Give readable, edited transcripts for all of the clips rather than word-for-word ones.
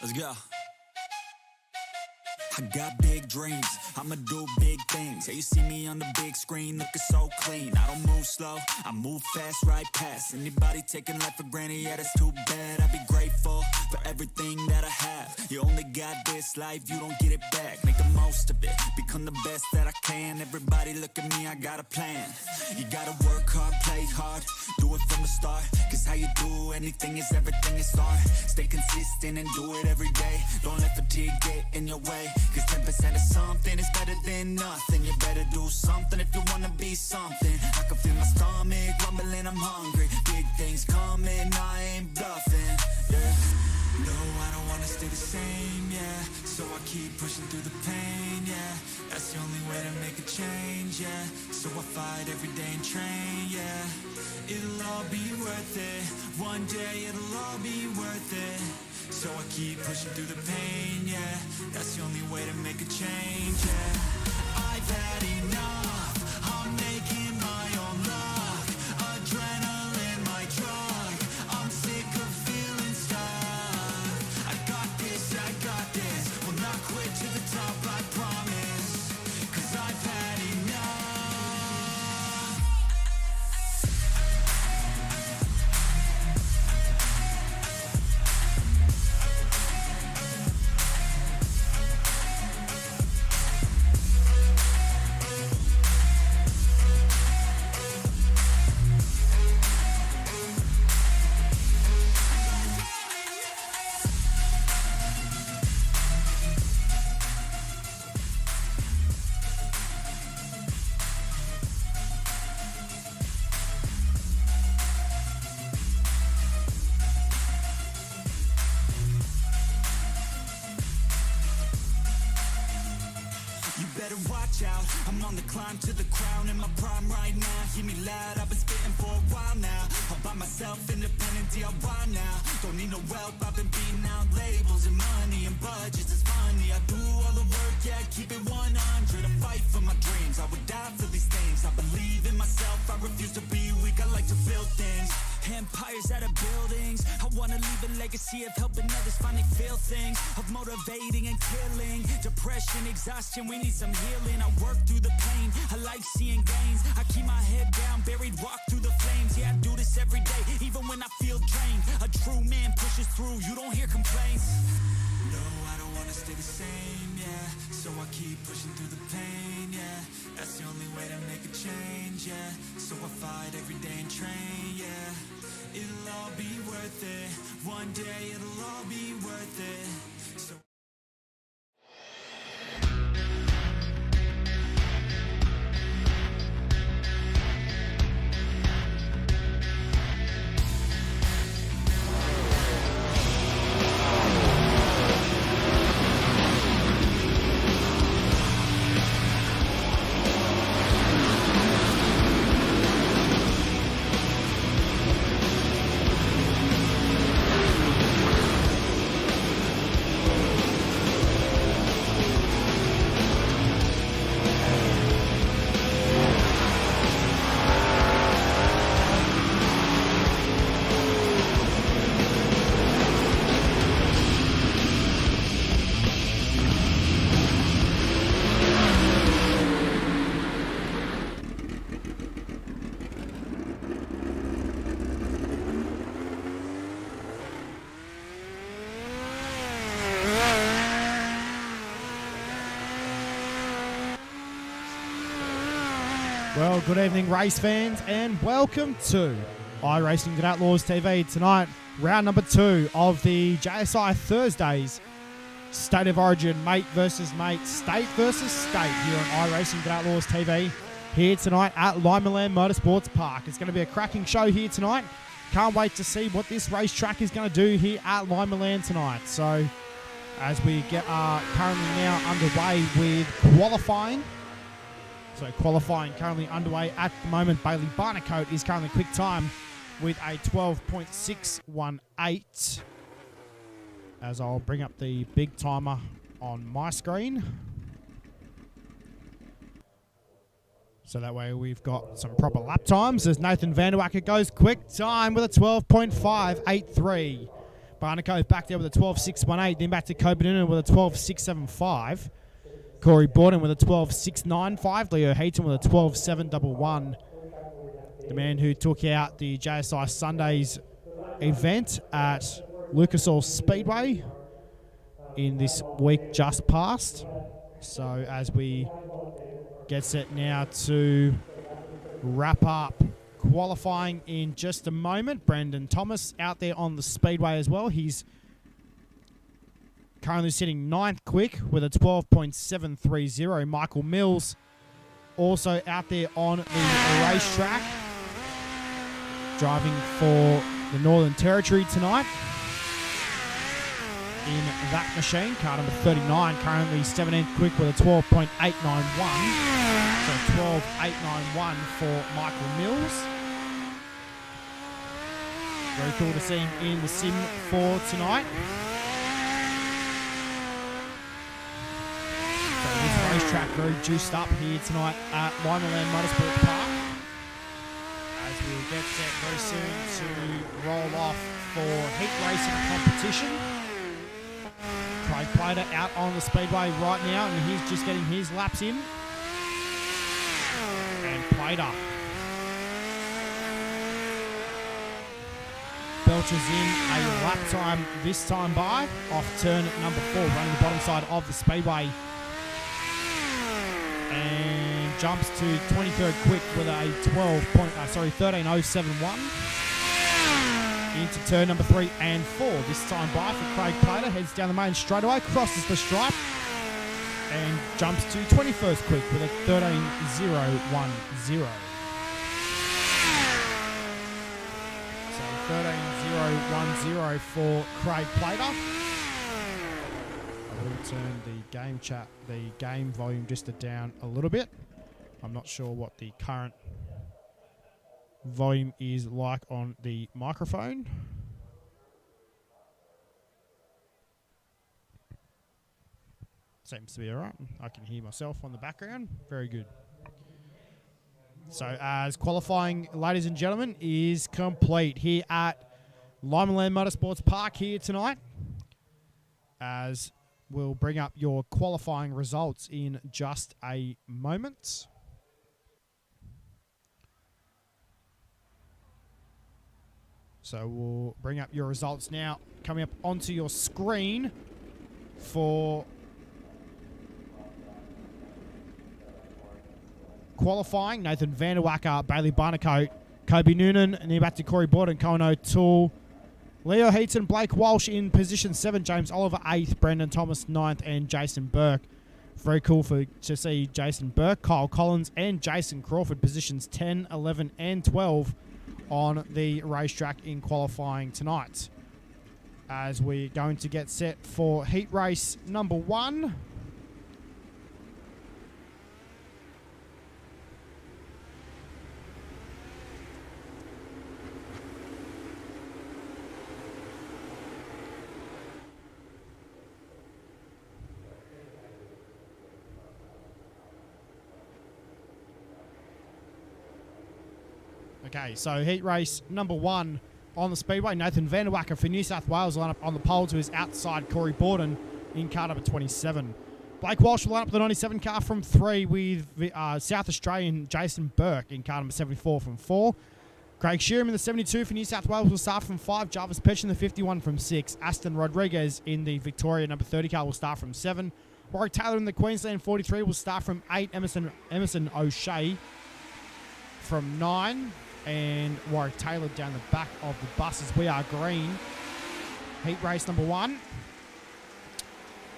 Let's go. I got big dreams, I'ma do big things. Yeah, you see me on the big screen, looking so clean. I don't move slow, I move fast, right past anybody taking life for granted, yeah, that's too bad. I'd be grateful for everything that I have. You only got this life, you don't get it back. Make the most of it, become the best that I can. Everybody look at me, I got a plan. You gotta work hard, play hard, do it from the start. Cause how you do anything is everything is art. Stay consistent and do it every day. Don't let fatigue get in your way. Cause 10% of something is better than nothing. You better do something if you wanna be something. I can feel my stomach rumbling, I'm hungry. Big things coming, I ain't bluffing, yeah. No, I don't wanna stay the same, yeah. So I keep pushing through the pain, yeah. That's the only way to make a change, yeah. So I fight every day and train, yeah. It'll all be worth it. One day it'll all be worth it. So I keep pushing through the pain, yeah. That's the only way to make a change, yeah. I've had enough, I'm making my own luck. Adrenaline, my drug, I'm sick of feeling stuck. I got this, will not quit to the top, I promise. Cause I've had enough. Watch out, I'm on the climb to the crown. In my prime right now, hear me loud, I've been spitting for a while now. All by myself, independent DIY now. Don't need no help, I've been beating out labels and money and budgets, it's funny. I do all the work, yeah, keep it 100. I fight for my dreams, I would die for these things. I believe in myself, I refuse to be weak, I like to build things. Empires out of buildings, I wanna leave a legacy of helping others finally feel things. Of motivating and killing, depression, exhaustion, we need some healing. I work through the pain, I like seeing gains. I keep my head down, buried, walk through the flames. Yeah, I do this every day, even when I feel drained. A true man pushes through, you don't hear complaints. No, I don't wanna stay the same, yeah. So I keep pushing through the pain, yeah. That's the only way to make a change, yeah. So I fight every day and train, yeah. It'll all be worth it. One day it'll all be worth it. So Well, good evening, race fans, and welcome to iRacing Outlaws TV. Tonight, round number 2 of the JSI Thursdays State of Origin, mate versus mate, state versus state here on iRacing Outlaws TV. Here tonight at LIMALAND Motorsports Park. It's going to be a cracking show here tonight. Can't wait to see what this racetrack is going to do here at LIMALAND tonight. So, as we get currently now underway with qualifying. So qualifying currently underway at the moment. Bailey Barnacote is currently quick time with a 12.618. As I'll bring up the big timer on my screen. So that way we've got some proper lap times as Nathan Vanderwacker goes quick time with a 12.583. Barnacle back there with a 12.618. Then back to Copenhagen with a 12.675. Corey Borden with a 12.695. Leo Hayton with a 12.711. The man who took out the JSI Sundays event at Lucas Oil Speedway in this week just past. So as we get set now to wrap up qualifying in just a moment, Brandon Thomas out there on the Speedway as well. He's currently sitting 9th quick with a 12.730. Michael Mills also out there on the racetrack, driving for the Northern Territory tonight in that machine. Car number 39, currently 17th quick with a 12.891. So 12.891 for Michael Mills. Very cool to see him in the sim for tonight. So this racetrack very juiced up here tonight at LIMALAND Motorsport Park, as we'll get set very soon to roll off for heat racing competition. Craig Plater out on the Speedway right now, and he's just getting his laps in. And Plater belches in a lap time this time by off turn number 4, running the bottom side of the Speedway, and jumps to 23rd quick with a 13.071 into turn number 3 and 4. This time by for Craig Plater, heads down the main straightaway, crosses the stripe, and jumps to 21st quick with a 13.010. So 13.010 for Craig Plater. I will turn the game volume just down a little bit. I'm not sure what the current volume is like on the microphone. Seems to be alright. I can hear myself on the background. Very good. So as qualifying, ladies and gentlemen, is complete here at LIMALAND Motorsports Park here tonight, as we'll bring up your qualifying results in just a moment. So we'll bring up your results now, coming up onto your screen for qualifying. Nathan Vanderwacker, Bailey Barnacote, Kobe Noonan, and then back to Corey Borden, Cohen O'Toole, Leo Heaton, Blake Walsh in position 7, James Oliver 8th, Brendan Thomas 9th, and Jason Burke. Very cool to see Jason Burke, Kyle Collins, and Jason Crawford positions 10, 11, and 12 on the racetrack in qualifying tonight, as we're going to get set for heat race number 1. Okay, so heat race number 1 on the Speedway. Nathan Vanderwacker for New South Wales line up on the pole to his outside Corey Borden in car number 27. Blake Walsh will line up the 97 car from 3 with South Australian Jason Burke in car number 74 from 4. Craig Shearer in the 72 for New South Wales will start from 5. Jarvis Petch in the 51 from 6. Aston Rodriguez in the Victoria number 30 car will start from 7. Warwick Taylor in the Queensland 43 will start from 8. Emerson O'Shea from 9. And Warwick Taylor down the back of the buses. We are green. Heat race number 1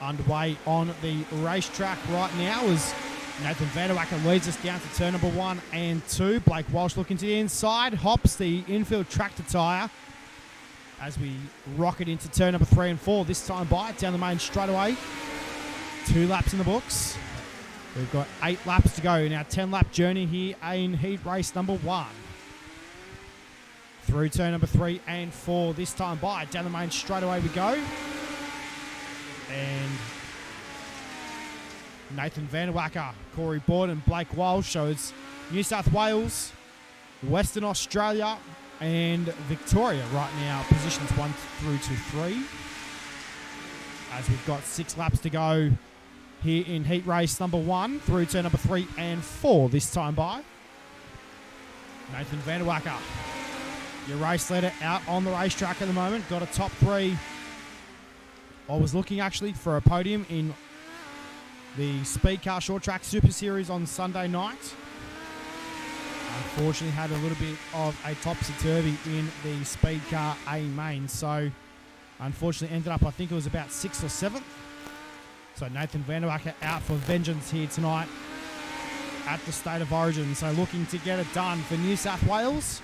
underway on the racetrack right now as Nathan Vanderwacker leads us down to turn number 1 and 2. Blake Walsh looking to the inside, hops the infield tractor tyre as we rocket into turn number 3 and 4. This time by down the main straightaway. 2 laps in the books. We've got 8 laps to go in our 10-lap journey here in heat race number 1. Through turn number 3 and 4 this time by. Down the main straightaway we go. And Nathan Vanderwacker, Corey Borden, Blake Walsh shows New South Wales, Western Australia, and Victoria right now, positions 1 through to 3. As we've got 6 laps to go here in heat race number 1 through to number 3 and 4 this time by. Nathan Vanderwacker, your race leader, out on the racetrack at the moment. Got a top 3. I was looking actually for a podium in the Speed Car Short Track Super Series on Sunday night. Unfortunately had a little bit of a topsy-turvy in the Speed Car A main. So unfortunately ended up, I think it was about 6th or 7th. So Nathan Vanderwacker out for vengeance here tonight at the State of Origin. So looking to get it done for New South Wales.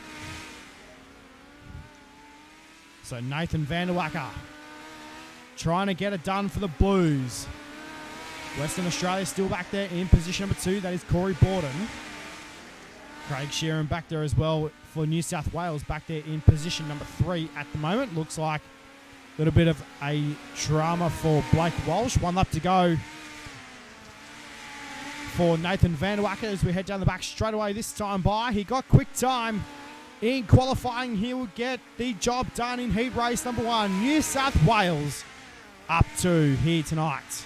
So Nathan Vanderwacker trying to get it done for the Blues. Western Australia still back there in position number 2. That is Corey Borden. Craig Sheeran back there as well for New South Wales, back there in position number 3 at the moment. Looks like a little bit of a drama for Blake Walsh. 1 lap to go for Nathan Vanderwacker as we head down the back straight away this time by. He got quick time in qualifying. He will get the job done in heat race number 1. New South Wales up to here tonight.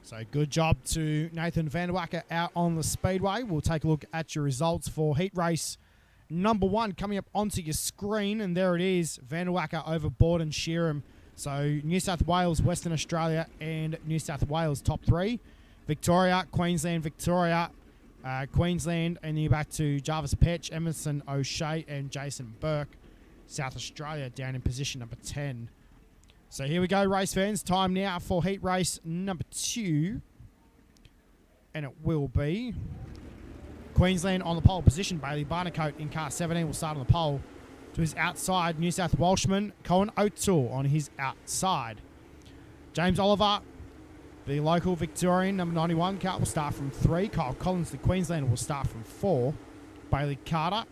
So good job to Nathan Vanderwacker out on the speedway. We'll take a look at your results for heat race number 1 coming up onto your screen. And there it is, Vanderwacker over Borden Sheeran. So New South Wales, Western Australia and New South Wales top 3. Victoria, Queensland, Queensland, and then you're back to Jarvis Petch, Emerson O'Shea and Jason Burke. South Australia down in position number 10. So here we go, race fans. Time now for heat race number 2. And it will be Queensland on the pole position. Bailey Barnacote in car 17 will start on the pole. To his outside, New South Welshman, Cohen O'Toole on his outside. James Oliver, the local Victorian, number 91 car, will start from 3. Kyle Collins, the Queenslander, will start from 4. Bailey Carter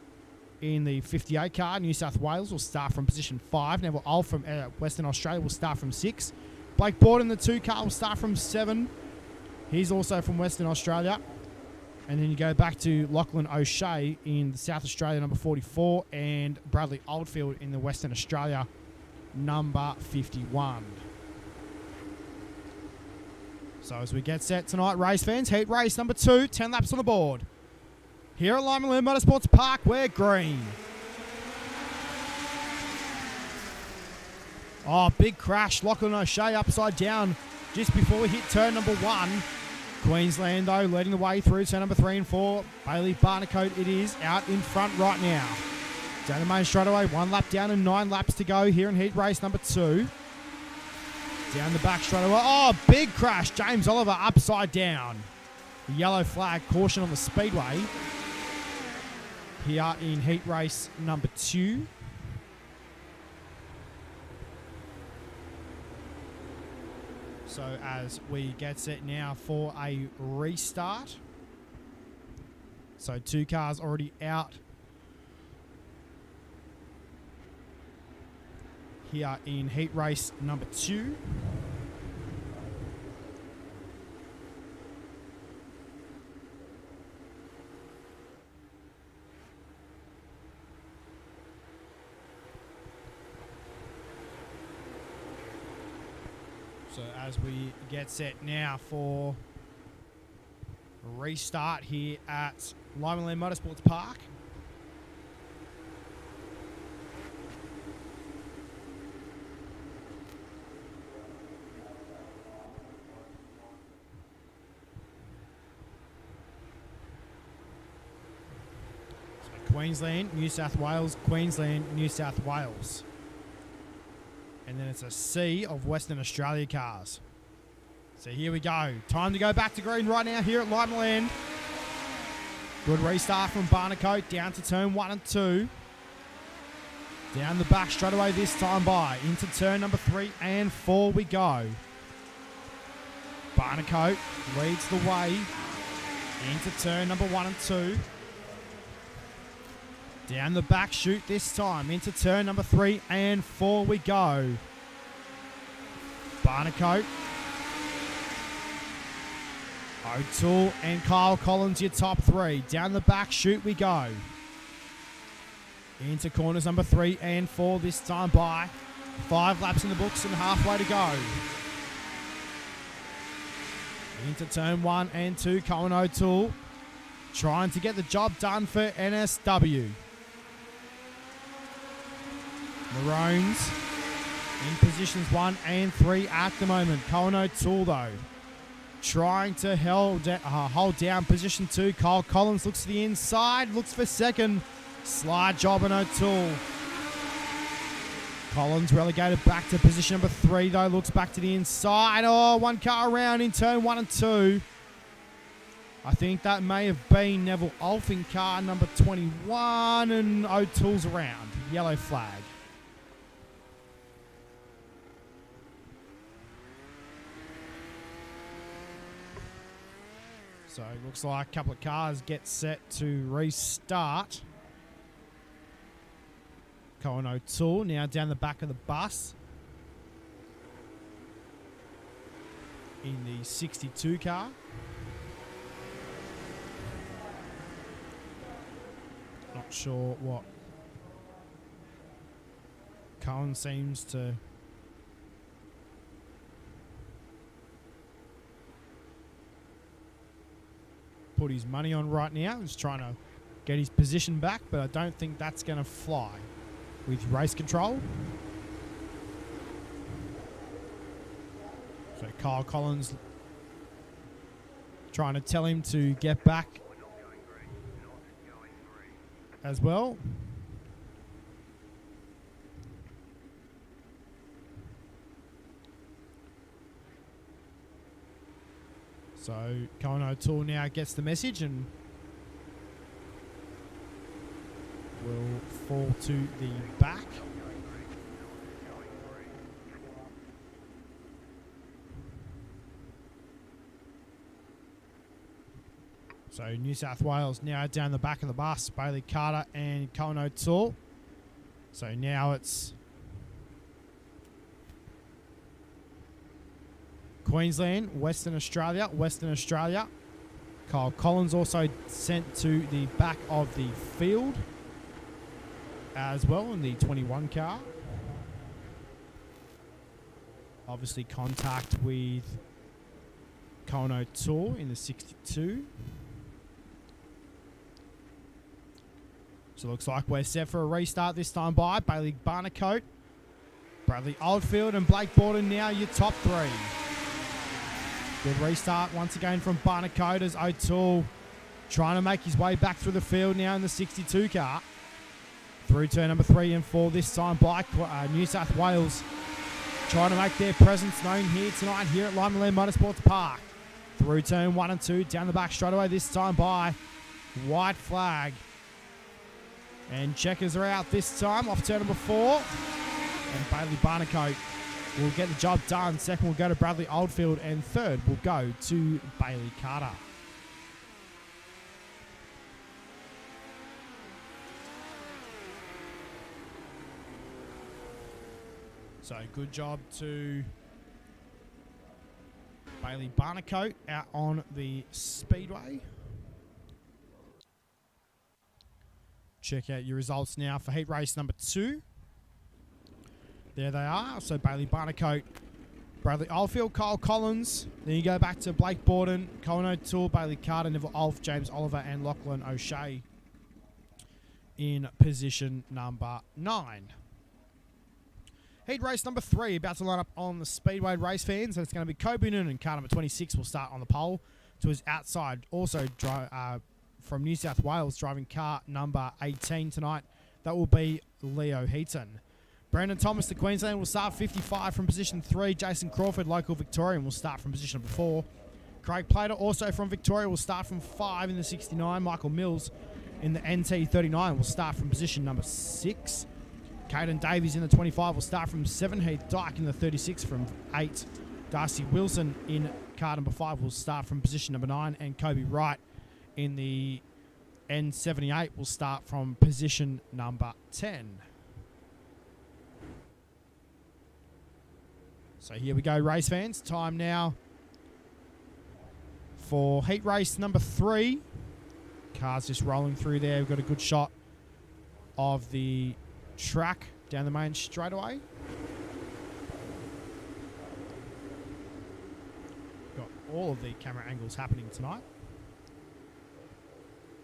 in the 58 car, New South Wales, will start from position 5. Neville Old from Western Australia will start from 6. Blake Borden, the 2 car, will start from 7. He's also from Western Australia. And then you go back to Lachlan O'Shea in the South Australia, number 44, and Bradley Oldfield in the Western Australia, number 51. So as we get set tonight, race fans, heat race number 2, 10 laps on the board. Here at LIMALAND Motorsports Park, we're green. Oh, big crash. Lachlan O'Shea upside down just before we hit turn number 1. Queensland, though, leading the way through turn number 3 and 4. Bailey Barnacote, it is, out in front right now. Down the main straight away, 1 lap down and 9 laps to go here in heat race number 2. Down the back straight away. Oh, big crash. James Oliver upside down. The yellow flag, caution on the speedway. Here in heat race number 2. So as we get set now for a restart. So 2 cars already out here in heat race number 2. So as we get set now for a restart here at LIMALAND Motorsports Park. So Queensland, New South Wales, Queensland, New South Wales. And then it's a sea of Western Australia cars. So here we go. Time to go back to green right now here at LIMALAND. Good restart from Barnacote down to turn 1 and 2. Down the back straight away this time by. Into turn number 3 and 4 we go. Barnacote leads the way into turn number 1 and 2. Down the back chute this time. Into turn number 3 and 4 we go. Barnacote. O'Toole and Kyle Collins, your top 3. Down the back chute we go. Into corners number 3 and 4 this time by 5 laps in the books and halfway to go. Into turn 1 and 2, Cohen O'Toole trying to get the job done for NSW. Maroons in positions 1 and 3 at the moment. Cohen O'Toole though trying to hold down position 2. Kyle Collins looks to the inside, looks for second. Slide job on O'Toole. Collins relegated back to position number 3 though, looks back to the inside. Oh, one car around in turn 1 and 2. I think that may have been Neville Ulf in car number 21 and O'Toole's around. Yellow flag. So it looks like a couple of cars get set to restart. Cohen O'Toole now down the back of the bus in the 62 car. Not sure what Cohen seems to put his money on right now. He's trying to get his position back, but I don't think that's going to fly with race control. So Kyle Collins trying to tell him to get back as well. So Cohen O'Toole now gets the message and will fall to the back. So New South Wales now down the back of the bus, Bailey Carter and Cohen O'Toole. So now it's Queensland, Western Australia. Kyle Collins also sent to the back of the field as well in the 21 car. Obviously contact with Cohen O'Toole in the 62. So it looks like we're set for a restart this time by Bailey Barnacote, Bradley Oldfield and Blake Borden now your top 3. Good restart once again from Barnacote as O'Toole trying to make his way back through the field now in the 62 car. Through turn number 3 and 4 this time by New South Wales. Trying to make their presence known here tonight here at LIMALAND Motorsports Park. Through turn 1 and 2, down the back straight away this time by white flag. And checkers are out this time off turn number 4. And Bailey Barnacote will get the job done. Second will go to Bradley Oldfield and third will go to Bailey Carter. So good job to Bailey Barnacote out on the speedway. Check out your results now for heat race number 2. There they are. So Bailey Barnacote, Bradley Oldfield, Kyle Collins. Then you go back to Blake Borden, Cohen O'Toole, Bailey Carter, Neville Ulf, James Oliver and Lachlan O'Shea in position number 9. Heat race number 3 about to line up on the Speedway race fans. And it's going to be Kobe Noonan. Car number 26 will start on the pole to his outside. Also from New South Wales driving car number 18 tonight. That will be Leo Heaton. Brandon Thomas, the Queensland, will start 55 from position 3. Jason Crawford, local Victorian, will start from position number 4. Craig Plater, also from Victoria, will start from 5 in the 69. Michael Mills in the NT 39 will start from position number 6. Caden Davies in the 25 will start from 7. Heath Dyke in the 36 from 8. Darcy Wilson in car number 5 will start from position number 9. And Kobe Wright in the N78 will start from position number 10. So here we go, race fans. Time now for heat race number 3. Cars just rolling through there. We've got a good shot of the track down the main straightaway. Got all of the camera angles happening tonight.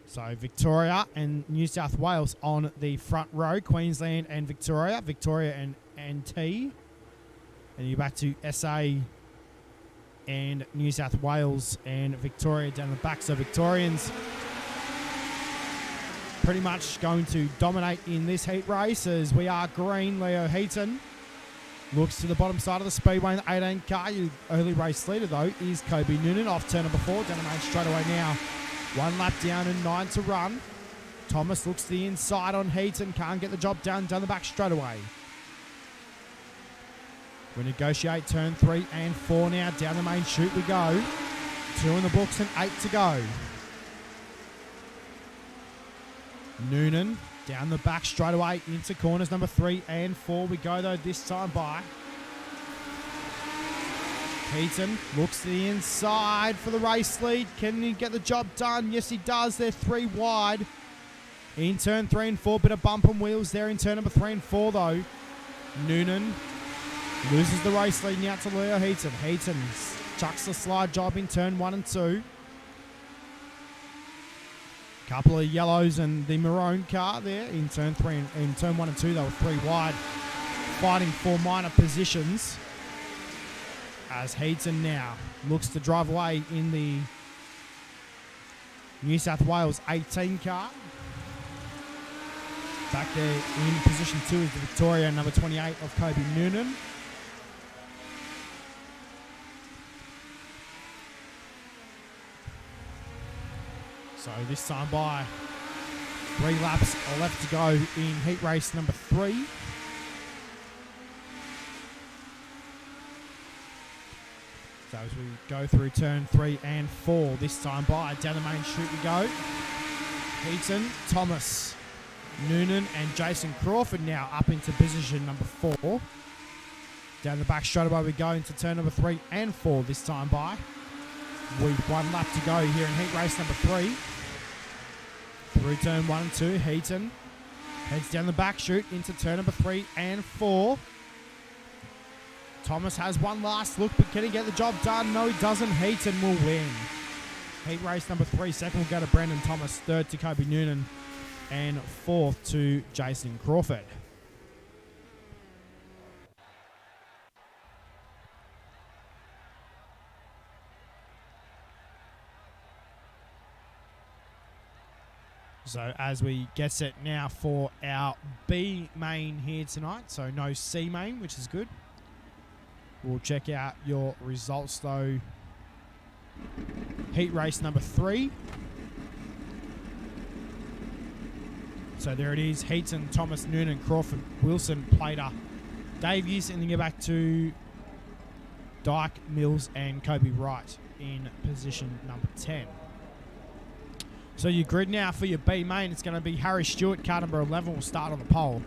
So Victoria and New South Wales on the front row. Queensland and Victoria. Victoria and NT. And you're back to SA and New South Wales and Victoria down the back. So Victorians pretty much going to dominate in this heat race as we are green. Leo Heaton looks to the bottom side of the speedway in the 18 car. Your early race leader, though, is Kobe Noonan off turn number 4. Down the main straightaway now. 1 lap down and 9 to run. Thomas looks to the inside on Heaton. Can't get the job done down the back straightaway. We negotiate turn 3 and 4 now. Down the main chute we go. 2 in the books and 8 to go. Noonan down the back straightaway into corners number 3 and 4 we go, though, this time by. Heaton looks to the inside for the race lead. Can he get the job done? Yes, he does. They're 3 wide. In turn 3 and 4, bit of bump and wheels there in turn number 3 and 4, though. Noonan loses the race lead out to Leo Heaton. Heaton chucks the slide job in turn 1 and 2. Couple of yellows and the maroon car there in turn 3 and in turn 1 and 2. They were 3 wide, fighting for minor positions. As Heaton now looks to drive away in the New South Wales 18 car. Back there in position 2 is the Victoria number 28 of Kobe Noonan. So this time by 3 laps are left to go in heat race number 3. So as we go through turn 3 and 4, this time by down the main chute we go. Heaton, Thomas, Noonan and Jason Crawford now up into position number 4. Down the back straightaway we go into turn number 3 and 4 this time by. We've 1 lap to go here in heat race number 3. Through turn 1 and 2, Heaton heads down the back chute into turn number 3 and 4. Thomas has one last look, but can he get the job done? No, he doesn't. Heaton will win. Heat race number 3. Second will go to Brendan Thomas. Third to Kobe Noonan. And 4th to Jason Crawford. So as we get set now for our B main here tonight, so no C main, which is good. We'll check out your results though. Heat race number 3. So there it is. Heaton, Thomas, Noonan, Crawford, Wilson, Plater, Davies, and then get back to Dyke, Mills, and Kobe Wright in position number 10. So your grid now for your B main, it's going to be Harry Stewart, car number 11, will start on the pole.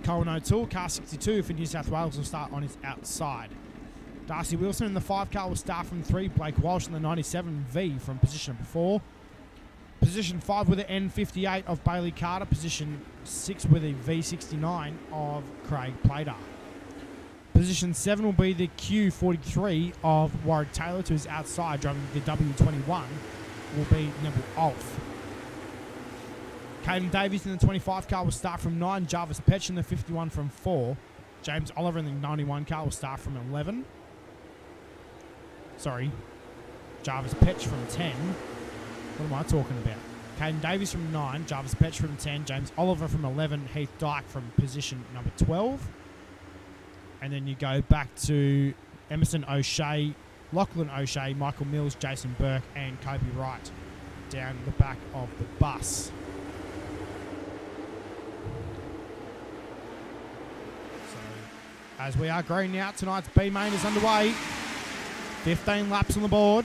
Colin O'Toole, car 62 for New South Wales, will start on his outside. Darcy Wilson in the 5 car will start from 3. Blake Walsh in the 97V from position number 4. Position 5 with the N58 of Bailey Carter. Position 6 with the V69 of Craig Plater. Position 7 will be the Q43 of Warwick Taylor to his outside, driving the W21 will be Neville Olf. Caden Davies in the 25 car will start from 9. Jarvis Petch in the 51 from 4. James Oliver in the 91 car will start from 11. Sorry, Jarvis Petch from 10. What am I talking about? Caden Davies from 9, Jarvis Petch from 10, James Oliver from 11, Heath Dyke from position number 12. And then you go back to Emerson O'Shea, Lachlan O'Shea, Michael Mills, Jason Burke, and Kobe Wright down the back of the bus. So, as we are green out, tonight's B main is underway. 15 laps on the board.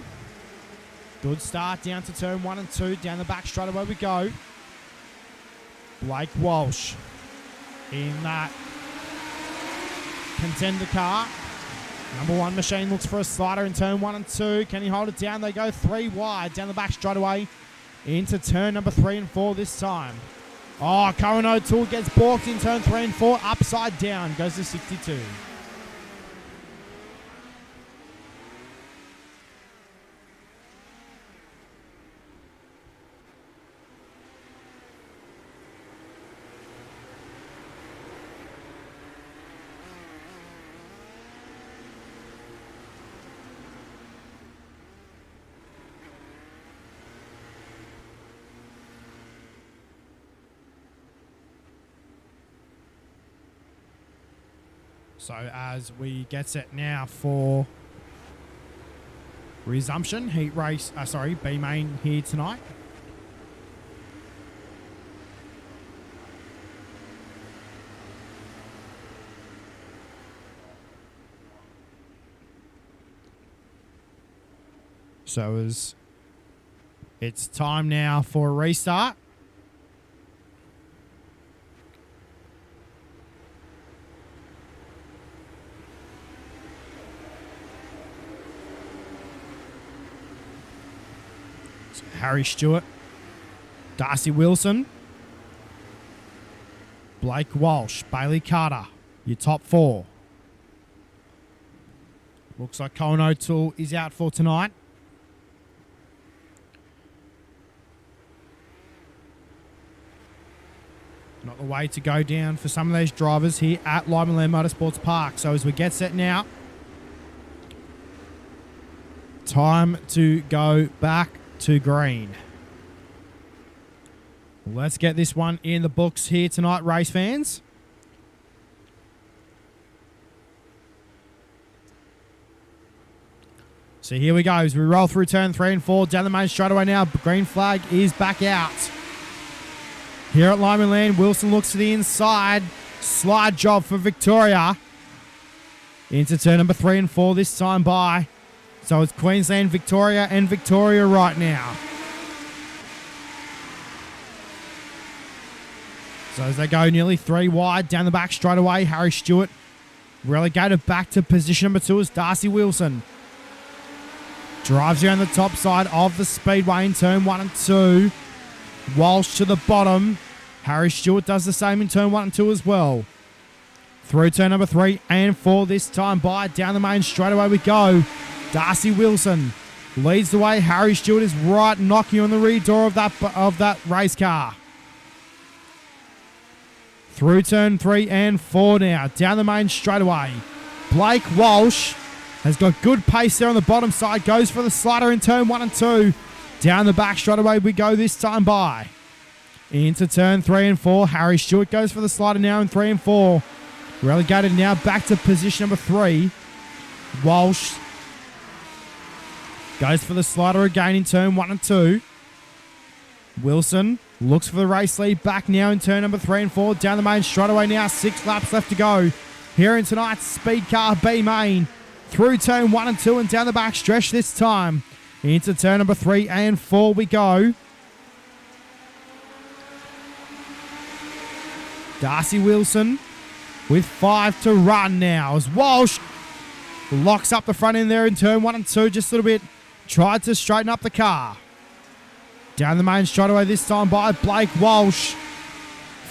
Good start down to turn 1 and 2. Down the back straight away we go. Blake Walsh in that contender car. Number 1 machine looks for a slider in turn 1 and 2. Can he hold it down? They go 3 wide. Down the back straight away into turn number 3 and 4 this time. Oh, Cohen O'Toole gets balked in turn 3 and 4. Upside down. Goes to 62. So as we get set now for resumption, heat race, B main here tonight. So as it's time now for a restart. Harry Stewart, Darcy Wilson, Blake Walsh, Bailey Carter, your top 4. Looks like Cohen O'Toole is out for tonight. Not the way to go down for some of these drivers here at LIMALAND Motorsports Park. So as we get set now, time to go back to green. Let's get this one in the books here tonight, race fans. So here we go as we roll through turn 3 and 4 down the main straightaway now. Green flag is back out. Here at LIMALAND, Wilson looks to the inside. Slide job for Victoria. Into turn number 3 and 4 this time by. So it's Queensland, Victoria, and Victoria right now. So as they go nearly 3 wide, down the back straight away, Harry Stewart relegated back to position number 2 as Darcy Wilson. Drives around the top side of the speedway in turn 1 and 2. Walsh to the bottom. Harry Stewart does the same in turn 1 and 2 as well. Through turn number 3 and 4 this time by. Down the main straight away we go. Darcy Wilson leads the way. Harry Stewart is right knocking on the rear door of that race car. Through turn 3 and 4 now. Down the main straightaway. Blake Walsh has got good pace there on the bottom side. Goes for the slider in turn 1 and 2. Down the back straightaway we go this time by. Into turn 3 and 4. Harry Stewart goes for the slider now in 3 and 4. Relegated now back to position number 3. Walsh goes for the slider again in turn 1 and 2. Wilson looks for the race lead back now in turn number 3 and 4. Down the main straightaway now. 6 laps left to go. Here in tonight's Speed Car B main. Through turn 1 and 2 and down the back stretch this time. Into turn number 3 and 4 we go. Darcy Wilson with 5 to run now as Walsh locks up the front end there in turn 1 and 2 just a little bit. Tried to straighten up the car. Down the main straightaway this time by Blake Walsh.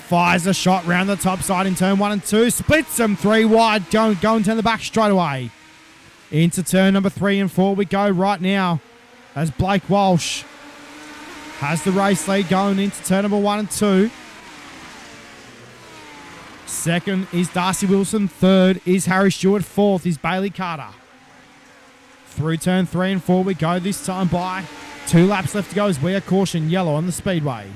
Fires a shot round the top side in turn 1 and 2. Splits them 3 wide. Going down the back straightaway. Into turn number 3 and 4 we go right now. As Blake Walsh has the race lead going into turn number 1 and 2. Second is Darcy Wilson. Third is Harry Stewart. Fourth is Bailey Carter. Through turn 3 and 4 we go this time by. 2 laps left to go as we are caution yellow on the speedway.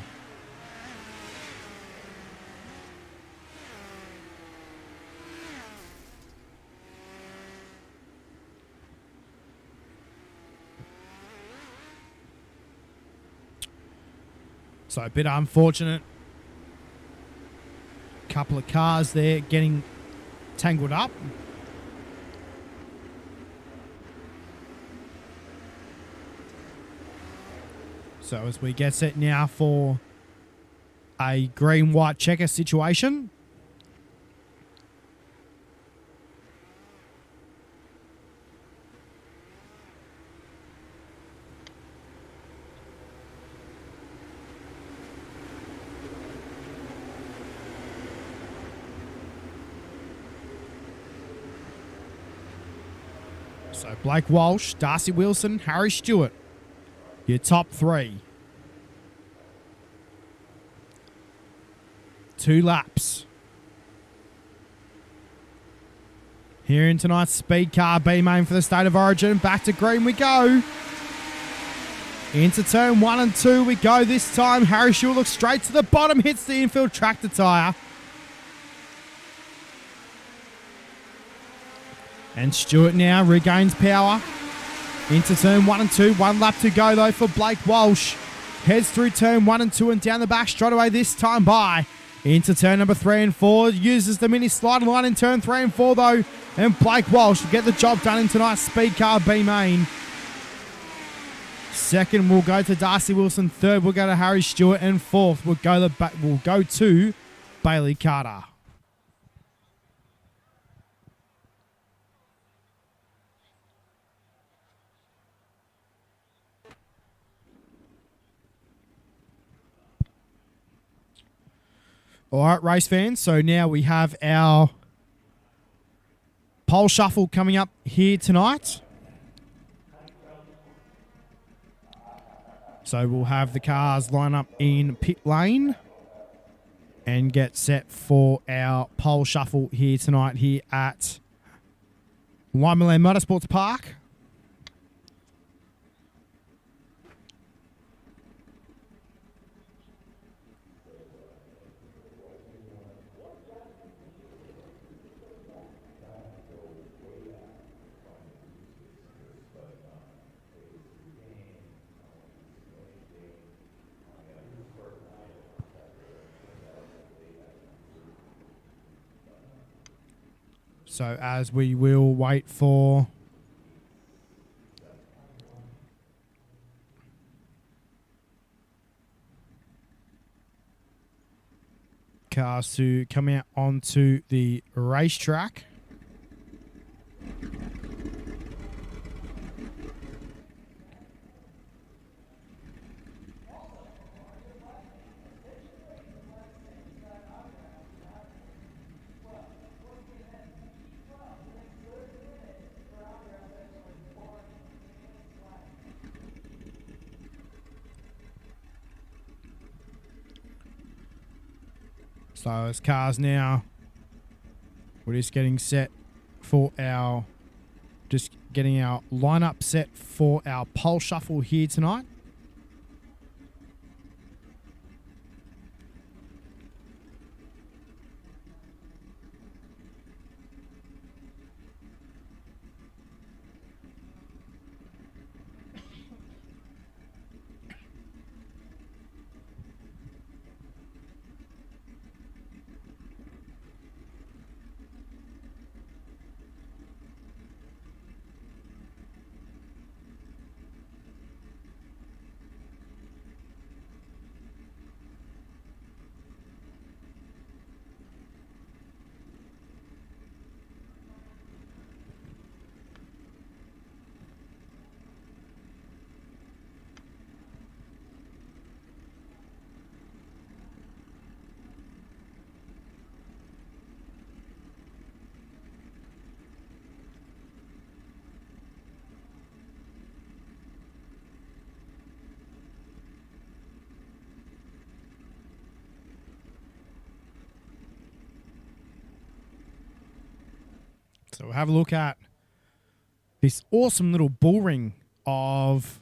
So a bit unfortunate. Couple of cars there getting tangled up. So as we get set now for a green-white checker situation. So Blake Walsh, Darcy Wilson, Harry Stewart, your top three. 2 laps. Here in tonight's speed car B main for the State of Origin. Back to green we go. Into turn 1 and 2 we go this time. Harry Stewart looks straight to the bottom, hits the infield tractor tyre. And Stewart now regains power. Into turn 1 and 2. 1 lap to go though for Blake Walsh. Heads through turn 1 and 2 and down the back straight away this time by. Into turn number 3 and 4. Uses the mini slide line in turn 3 and 4 though. And Blake Walsh will get the job done in tonight's speed car B main. Second will go to Darcy Wilson. Third will go to Harry Stewart. And fourth will go to Bailey Carter. All right, race fans. So now we have our pole shuffle coming up here tonight. So we'll have the cars line up in pit lane and get set for our pole shuffle here tonight here at LIMALAND Motorsports Park. So as we will wait for cars to come out onto the racetrack. So as cars now, we're just getting set for our, just getting our lineup set for our pole shuffle here tonight. So we'll have a look at this awesome little bull ring of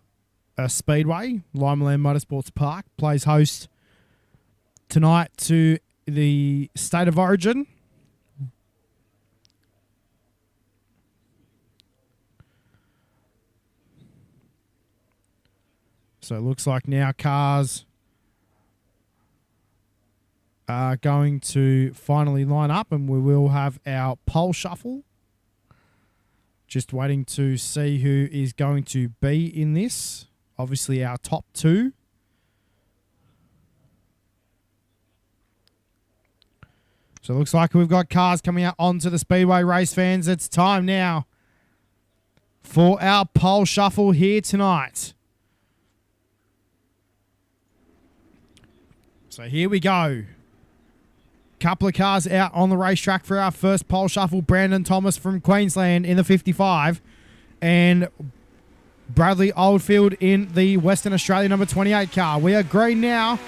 a speedway. LIMALAND Motorsports Park plays host tonight to the State of Origin. So it looks like now cars are going to finally line up and we will have our pole shuffle. Just waiting to see who is going to be in this. Obviously our top two So it looks like we've got cars coming out onto the Speedway, race fans. It's time now for our pole shuffle here tonight. So here we go. Couple of cars out on the racetrack for our first pole shuffle. Brandon Thomas from Queensland in the 55. And Bradley Oldfield in the Western Australia number 28 car. We are green now.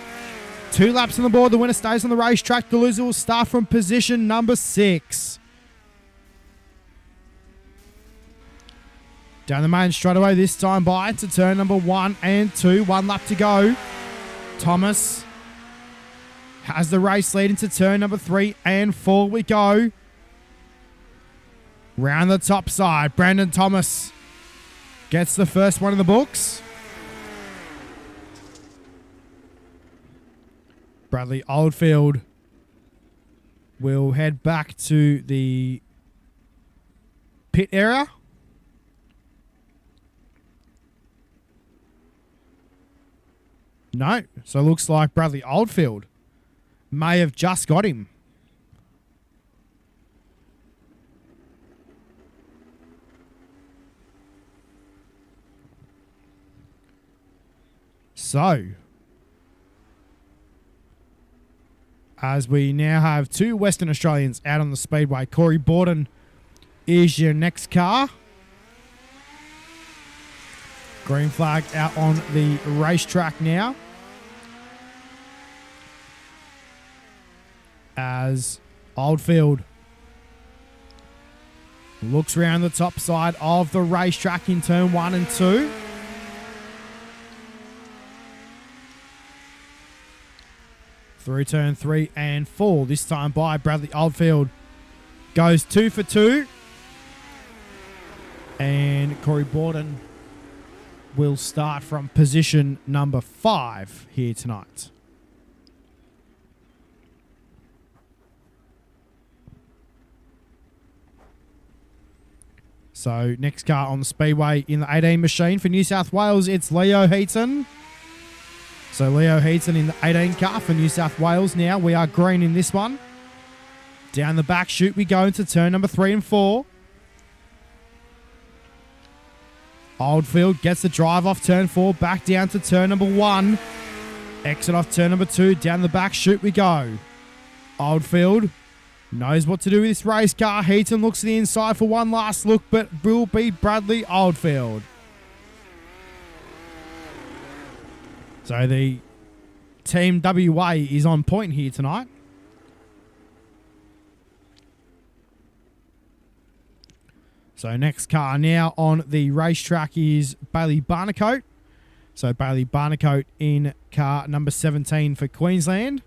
2 laps on the board. The winner stays on the racetrack. The loser will start from position number 6. Down the main straightaway this time by to turn number 1 and 2. 1 lap to go. Thomas has the race lead into turn number 3 and 4 we go. Round the top side. Brandon Thomas gets the first one in the books. Bradley Oldfield will head back to the pit area. No. So it looks like Bradley Oldfield may have just got him. So, as we now have 2 Western Australians out on the Speedway. Corey Borden is your next car. Green flag out on the racetrack now. As Oldfield looks around the top side of the racetrack in turn 1 and 2. Through turn 3 and 4. This time by Bradley Oldfield. Goes 2 for 2. And Corey Borden will start from position number 5 here tonight. So next car on the Speedway in the 18 machine for New South Wales, it's Leo Heaton. So Leo Heaton in the 18 car for New South Wales now. We are green in this one. Down the back chute we go into turn number 3 and 4. Oldfield gets the drive off turn 4, back down to turn number 1. Exit off turn number 2, down the back chute we go. Oldfield knows what to do with this race car. Heaton looks to the inside for one last look, but will be Bradley Oldfield. So the Team WA is on point here tonight. So next car now on the racetrack is Bailey Barnacote. So Bailey Barnacote in car number 17 for Queensland.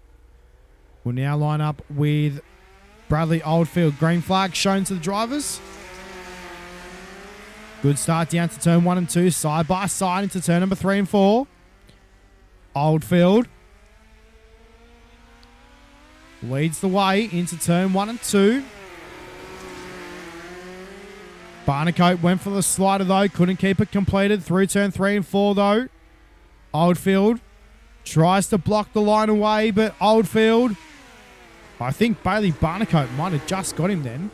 Will now line up with Bradley Oldfield. Green flag shown to the drivers. Good start down to turn 1 and 2. Side by side into turn number 3 and 4. Oldfield leads the way into turn 1 and 2. Barnacote went for the slider though. Couldn't keep it completed through turn 3 and 4 though. Oldfield tries to block the line away, but Oldfield, I think Bailey Barnacote might have just got him then.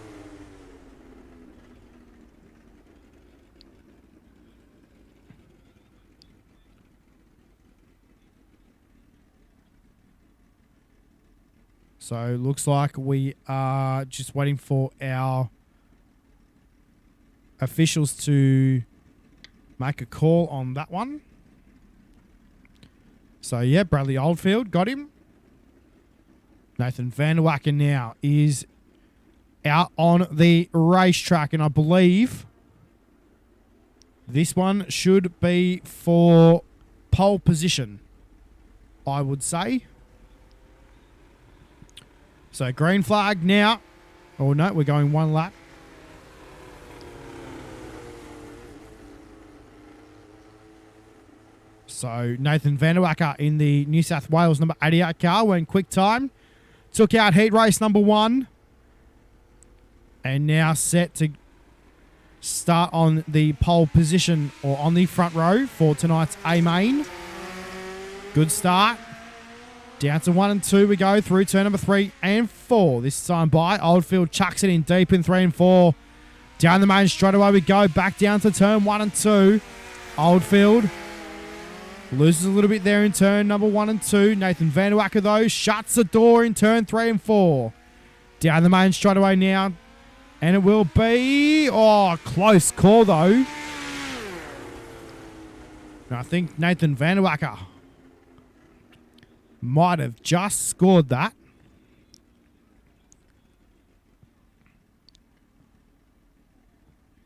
So looks like we are just waiting for our officials to make a call on that one. So yeah, Bradley Oldfield got him. Nathan Van der Wacken now is out on the racetrack, and I believe this one should be for pole position, I would say. So green flag now. Oh no, we're going one lap. So Nathan Van der Wacker in the New South Wales number 88 car went quick time. Took out heat race number 1. And now set to start on the pole position or on the front row for tonight's A main. Good start. Down to 1 and 2 we go through turn number 3 and 4. This time by Oldfield chucks it in deep in 3 and 4. Down the main straight away we go. Back down to turn 1 and 2. Oldfield loses a little bit there in turn number 1 and 2. Nathan Vanderwacker, though, shuts the door in turn 3 and 4. Down the main straight away now. And it will be... Oh, close call, though. And I think Nathan Vanderwacker might have just scored that.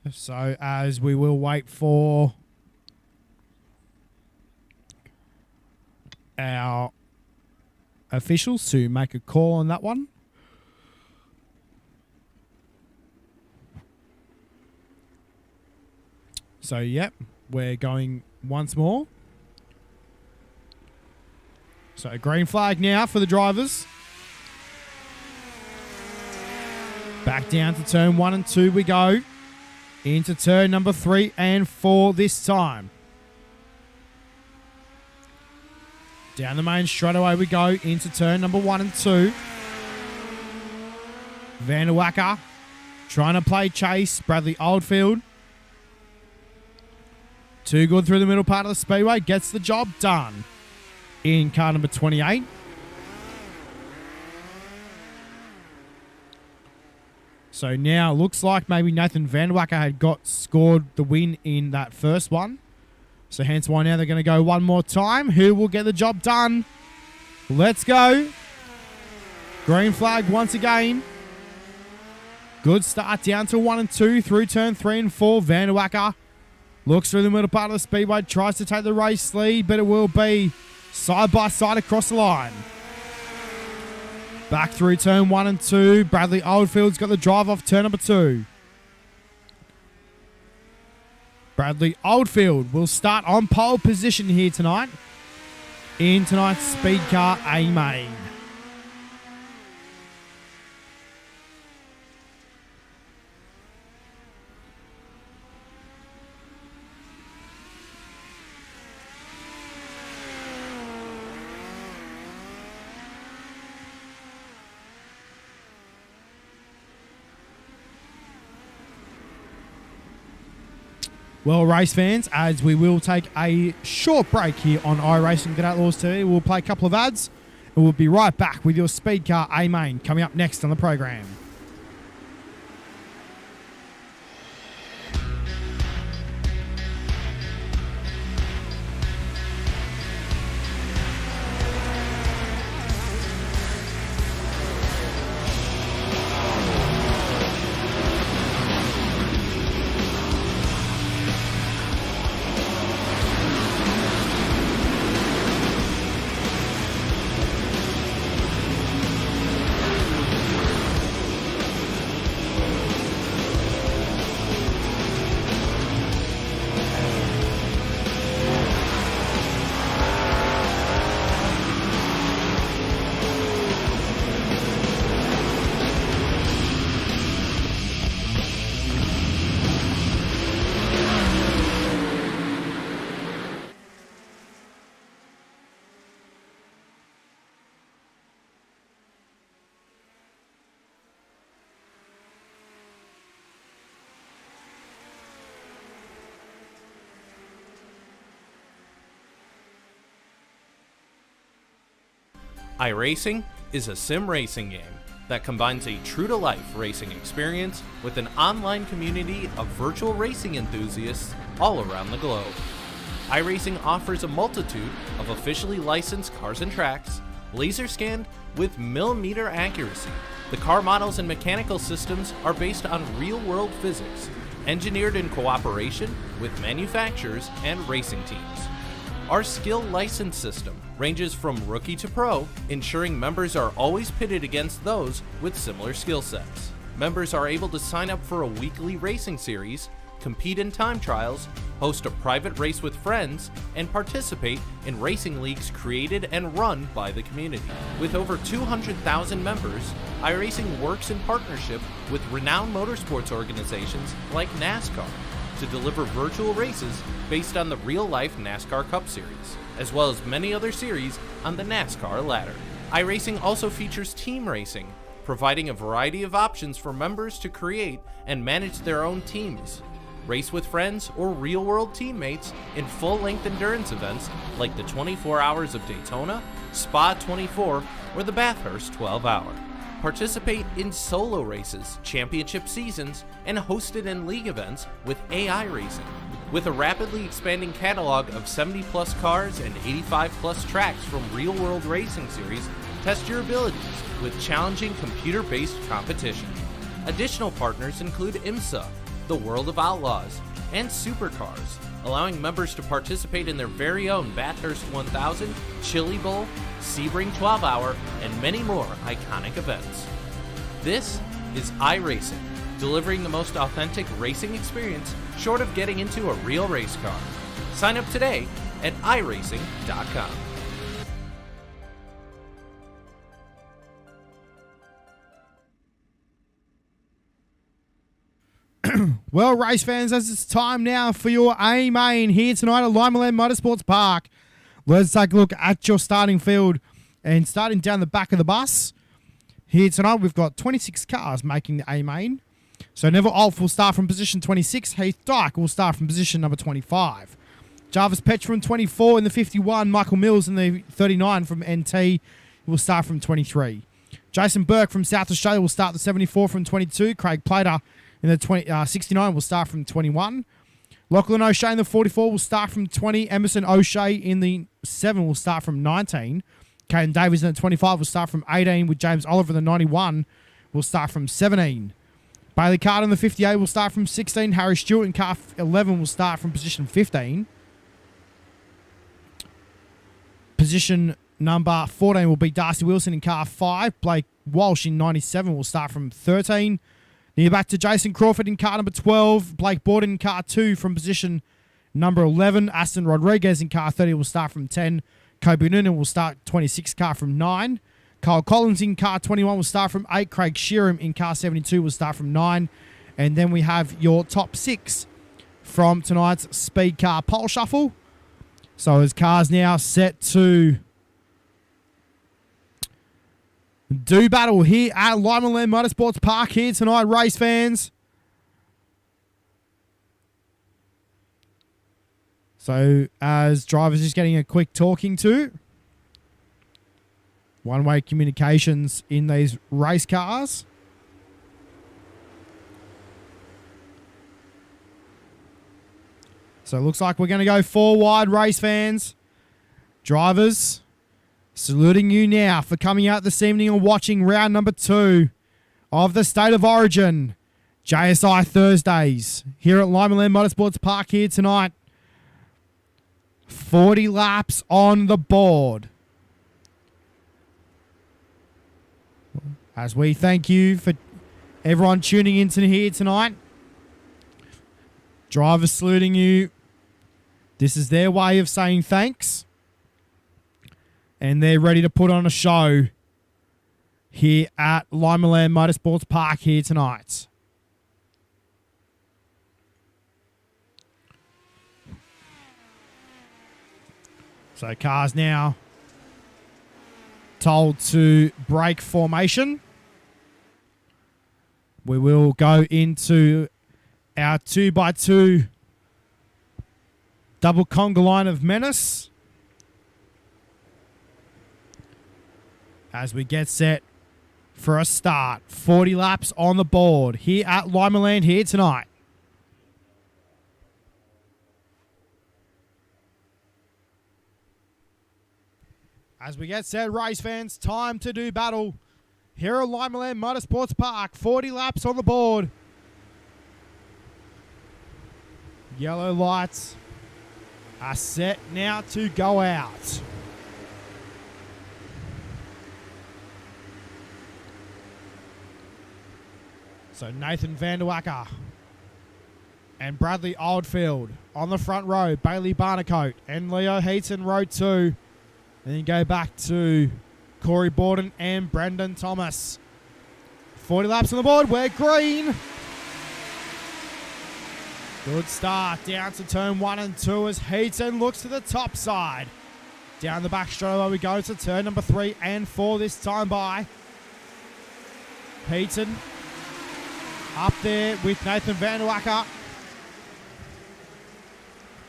So as we will wait for our officials to make a call on that one. So, yep, we're going once more. So, green flag now for the drivers. Back down to turn 1 and 2 we go. Into turn number 3 and 4 this time. Down the main straight away we go into turn number 1 and 2. Vanderwacker trying to play chase. Bradley Oldfield. Too good through the middle part of the speedway. Gets the job done in car number 28. So now looks like maybe Nathan Vanderwacker had scored the win in that first one. So hence why now they're going to go one more time. Who will get the job done? Let's go. Green flag once again. Good start down to 1 and 2 through turn 3 and 4. Vanderwacker looks through the middle part of the speedway. Tries to take the race lead, but it will be side by side across the line. Back through turn 1 and 2. Bradley Oldfield's got the drive off turn number 2. Bradley Oldfield will start on pole position here tonight in tonight's Speed Car A main. Well, race fans, as we will take a short break here on iRacing Good Outlaws TV, we'll play a couple of ads and we'll be right back with your Speed Car A main coming up next on the program. iRacing is a sim racing game that combines a true-to-life racing experience with an online community of virtual racing enthusiasts all around the globe. iRacing offers a multitude of officially licensed cars and tracks, laser scanned with millimeter accuracy. The car models and mechanical systems are based on real-world physics, engineered in cooperation with manufacturers and racing teams. Our skill license system ranges from rookie to pro, ensuring members are always pitted against those with similar skill sets. Members are able to sign up for a weekly racing series, compete in time trials, host a private race with friends, and participate in racing leagues created and run by the community. With over 200,000 members, iRacing works in partnership with renowned motorsports organizations like NASCAR, to deliver virtual races based on the real-life NASCAR Cup Series, as well as many other series on the NASCAR ladder. iRacing also features team racing, providing a variety of options for members to create and manage their own teams. Race with friends or real-world teammates in full-length endurance events like the 24 Hours of Daytona, Spa 24, or the Bathurst 12-Hour. Participate in solo races, championship seasons, and hosted and league events with AI Racing. With a rapidly expanding catalog of 70-plus cars and 85-plus tracks from real-world racing series, test your abilities with challenging computer-based competition. Additional partners include IMSA, the World of Outlaws, and Supercars, allowing members to participate in their very own Bathurst 1000, Chili Bowl, Sebring 12-Hour, and many more iconic events. This is iRacing, delivering the most authentic racing experience short of getting into a real race car. Sign up today at iRacing.com. Well, race fans, as it's time now for your A-Main here tonight at LIMALAND Motorsports Park. Let's take a look at your starting field. And starting down the back of the bus, here tonight we've got 26 cars making the A-Main. So Neville Olf will start from position 26. Heath Dyke will start from position number 25. Jarvis Petch from 24 in the 51. Michael Mills in the 39 from NT will start from 23. Jason Burke from South Australia will start the 74 from 22. Craig Plater in the 69 will start from 21. Lachlan O'Shea in the 44 will start from 20. Emerson O'Shea in the 7 will start from 19. Caden Davies in the 25 will start from 18, with James Oliver in the 91 will start from 17. Bailey Carter in the 58 will start from 16. Harry Stewart in car 11 will start from position 15. Position number 14 will be Darcy Wilson in car 5. Blake Walsh in 97 will start from 13. Near back to Jason Crawford in car number 12. Blake Borden in car 2 from position number 11. Aston Rodriguez in car 30 will start from 10. Kobe Noonan will start 26 car from 9. Kyle Collins in car 21 will start from 8. Craig Sheeran in car 72 will start from 9. And then we have your top 6 from tonight's Speed Car Pole Shuffle. So as cars now set to do battle here at LIMALAND Motorsports Park here tonight, race fans. So as drivers just getting a quick talking to, one-way communications in these race cars. So it looks like we're going to go 4 wide, race fans. Drivers, saluting you now for coming out this evening and watching round number 2 of the State of Origin JSI Thursdays here at LIMALAND Motorsports Park here tonight. 40 laps on the board. As we thank you for everyone tuning in to here tonight. Drivers saluting you. This is their way of saying thanks. And they're ready to put on a show here at LIMALAND Motorsports Park here tonight. So cars now told to break formation. We will go into our 2x2 double conga line of menace as we get set for a start. 40 laps on the board here at LIMALAND here tonight. As we get set, race fans, time to do battle here at LIMALAND Motorsports Park. 40 laps on the board. Yellow lights are set now to go out. So Nathan Vanderwacker and Bradley Oldfield on the front row. Bailey Barnacote and Leo Heaton, row 2. And then go back to Corey Borden and Brendan Thomas. 40 laps on the board. We're green. Good start down to turn 1 and 2 as Heaton looks to the top side. Down the back straight away we go to turn number 3 and 4 this time by Heaton. Up there with Nathan Van der Wacker.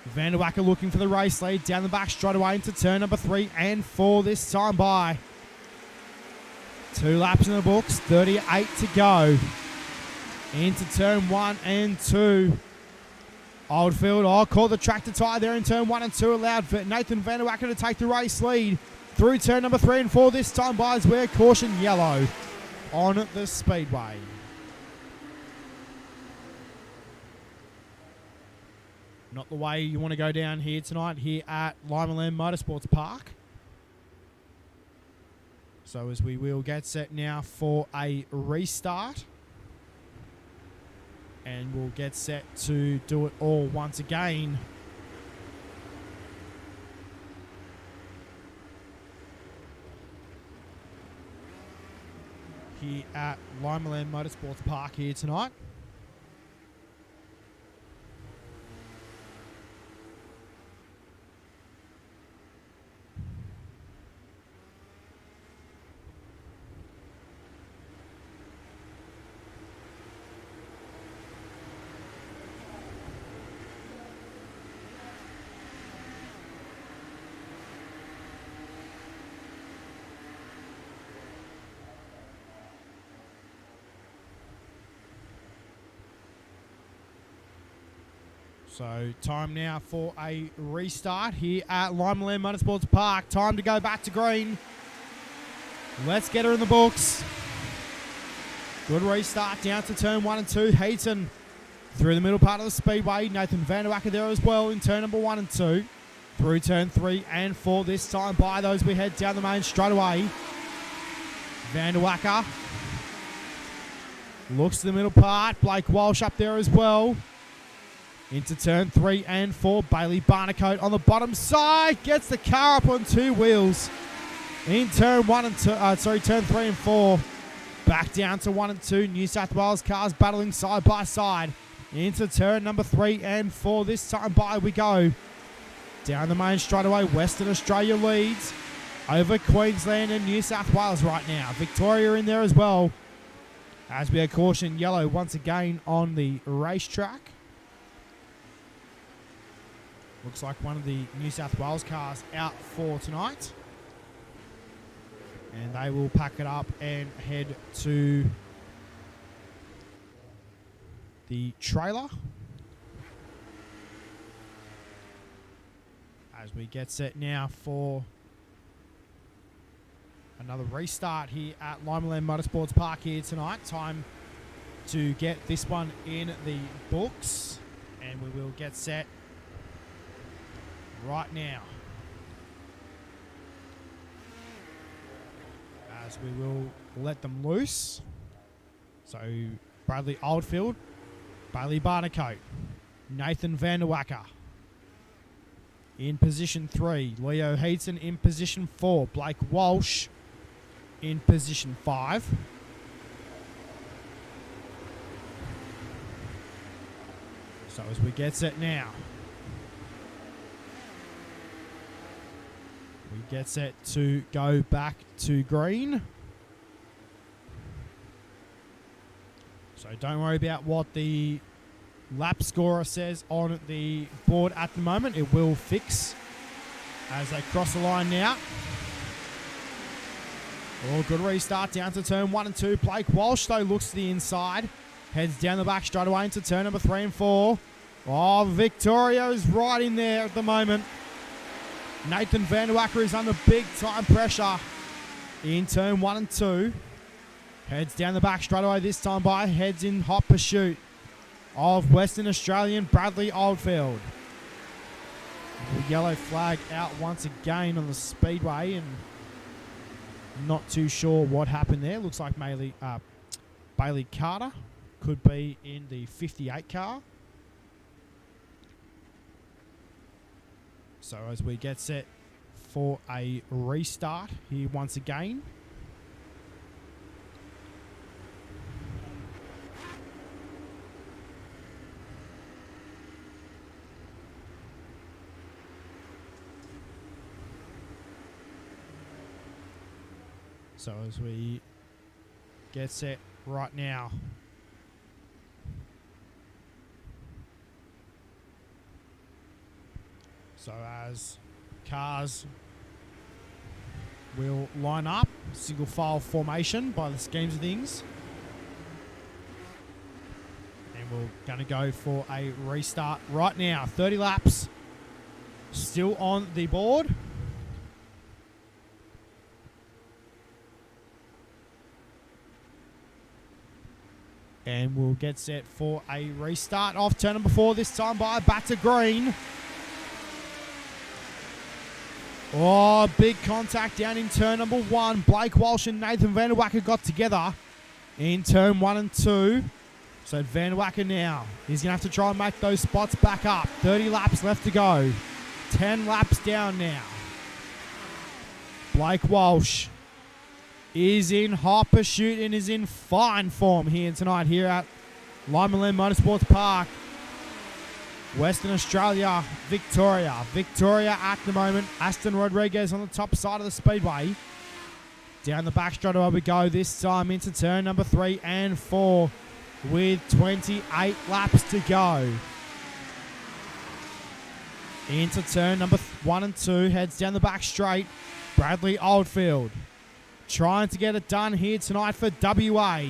Van der Wacker looking for the race lead. Down the back straight away into turn number 3 and 4 this time by. 2 laps in the books, 38 to go. Into turn 1 and 2. Oldfield, caught the tractor tyre there in turn 1 and 2. Allowed for Nathan Van der Wacker to take the race lead through turn number 3 and 4 this time by as we're caution yellow on the speedway. Not the way you want to go down here tonight here at LIMALAND Motorsports Park. So as we will get set now for a restart. And we'll get set to do it all once again. Here at LIMALAND Motorsports Park here tonight. So time now for a restart here at LIMALAND Motorsports Park. Time to go back to green. Let's get her in the books. Good restart down to turn 1 and 2. Heaton through the middle part of the speedway. Nathan Van der Wacker there as well in turn number 1 and 2. Through turn 3 and 4 this time by those we head down the main straight away. Van der Wacker looks to the middle part. Blake Walsh up there as well. Into turn 3 and 4. Bailey Barnacote on the bottom side. Gets the car up on 2 wheels. In turn 1 and 2, turn 3 and 4. Back down to 1 and 2. New South Wales cars battling side by side. Into turn number 3 and 4. This time by we go. Down the main straight away. Western Australia leads over Queensland and New South Wales right now. Victoria in there as well. As we are caution yellow once again on the racetrack. Looks like one of the New South Wales cars out for tonight. And they will pack it up and head to the trailer. As we get set now for another restart here at LIMALAND Motorsports Park here tonight. Time to get this one in the books. And we will get set right now, as we will let them loose. So Bradley Oldfield, Bailey Barnacote, Nathan Van der Wacker in position 3, Leo Heaton in position 4, Blake Walsh in position 5. So as we get set now, we get set to go back to green. So don't worry about what the lap scorer says on the board at the moment. It will fix as they cross the line now. Oh, good restart down to turn 1 and 2. Blake Walsh, though, looks to the inside. Heads down the back straight away into turn number 3 and 4. Oh, Victoria's right in there at the moment. Nathan Van der Wacker is under big time pressure in turn 1 and 2. Heads down the back straight away this time by. Heads in hot pursuit of Western Australian Bradley Oldfield. The yellow flag out once again on the speedway, and not too sure what happened there. Looks like Bailey Carter could be in the 58 car. So as we get set for a restart here once again. So as we get set right now. So as cars will line up, single file formation by the schemes of things. And we're going to go for a restart right now. 30 laps still on the board. And we'll get set for a restart off turn number 4, this time by back to green. Oh, big contact down in turn number 1. Blake Walsh and Nathan Vanderwacker got together in turn 1 and 2. So Vanderwacker now, he's going to have to try and make those spots back up. 30 laps left to go. 10 laps down now. Blake Walsh is in hot pursuit and is in fine form here tonight here at LIMALAND Motorsports Park. Western Australia, Victoria. Victoria at the moment. Aston Rodriguez on the top side of the speedway. Down the back straightaway we go this time into turn number 3 and 4 with 28 laps to go. Into turn number 1 and 2. Heads down the back straight. Bradley Oldfield trying to get it done here tonight for WA.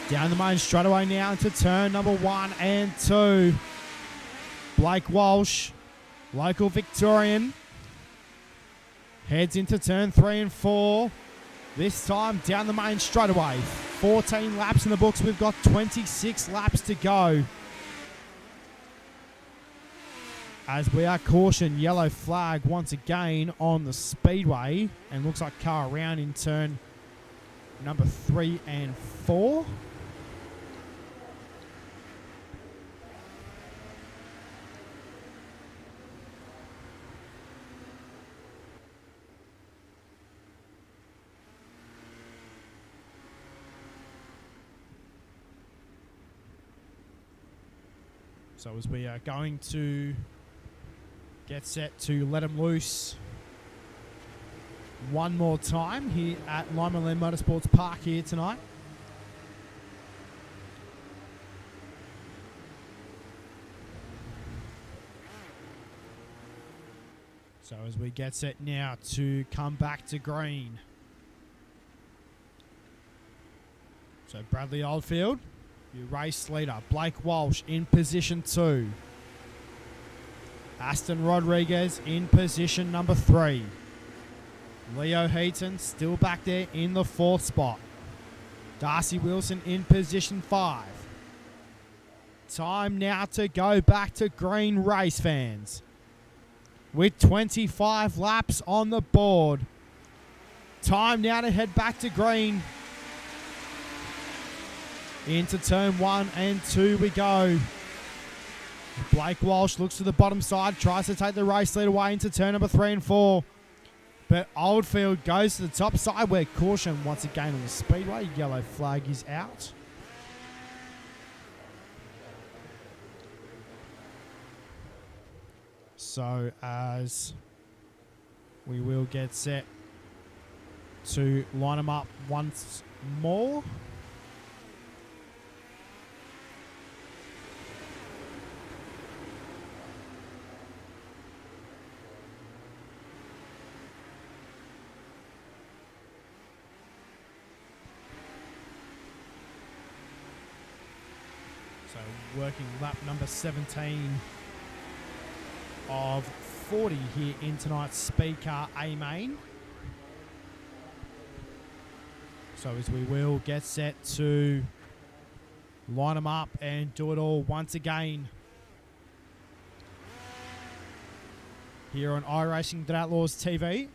Down the main straightaway now into turn number 1 and 2. Blake Walsh, local Victorian, heads into turn 3 and 4. This time down the main straightaway. 14 laps in the books. We've got 26 laps to go. As we are cautioned, yellow flag once again on the speedway. And looks like car around in turn number 3 and 4. So as we are going to get set to let them loose one more time here at LIMALAND Motorsports Park here tonight. So as we get set now to come back to green. So Bradley Oldfield, your race leader. Blake Walsh in position 2. Aston Rodriguez in position number 3. Leo Heaton still back there in the 4th spot. Darcy Wilson in position 5. Time now to go back to green, race fans. With 25 laps on the board. Time now to head back to green. Into turn 1 and 2 we go. Blake Walsh looks to the bottom side, tries to take the race lead away into turn number 3 and 4. But Oldfield goes to the top side where caution once again on the speedway. Yellow flag is out. So as we will get set to line them up once more. So working lap number 17 of 40 here in tonight's Speed Car A main. So as we will get set to line them up and do it all once again here on iRacing.Outlaws TV.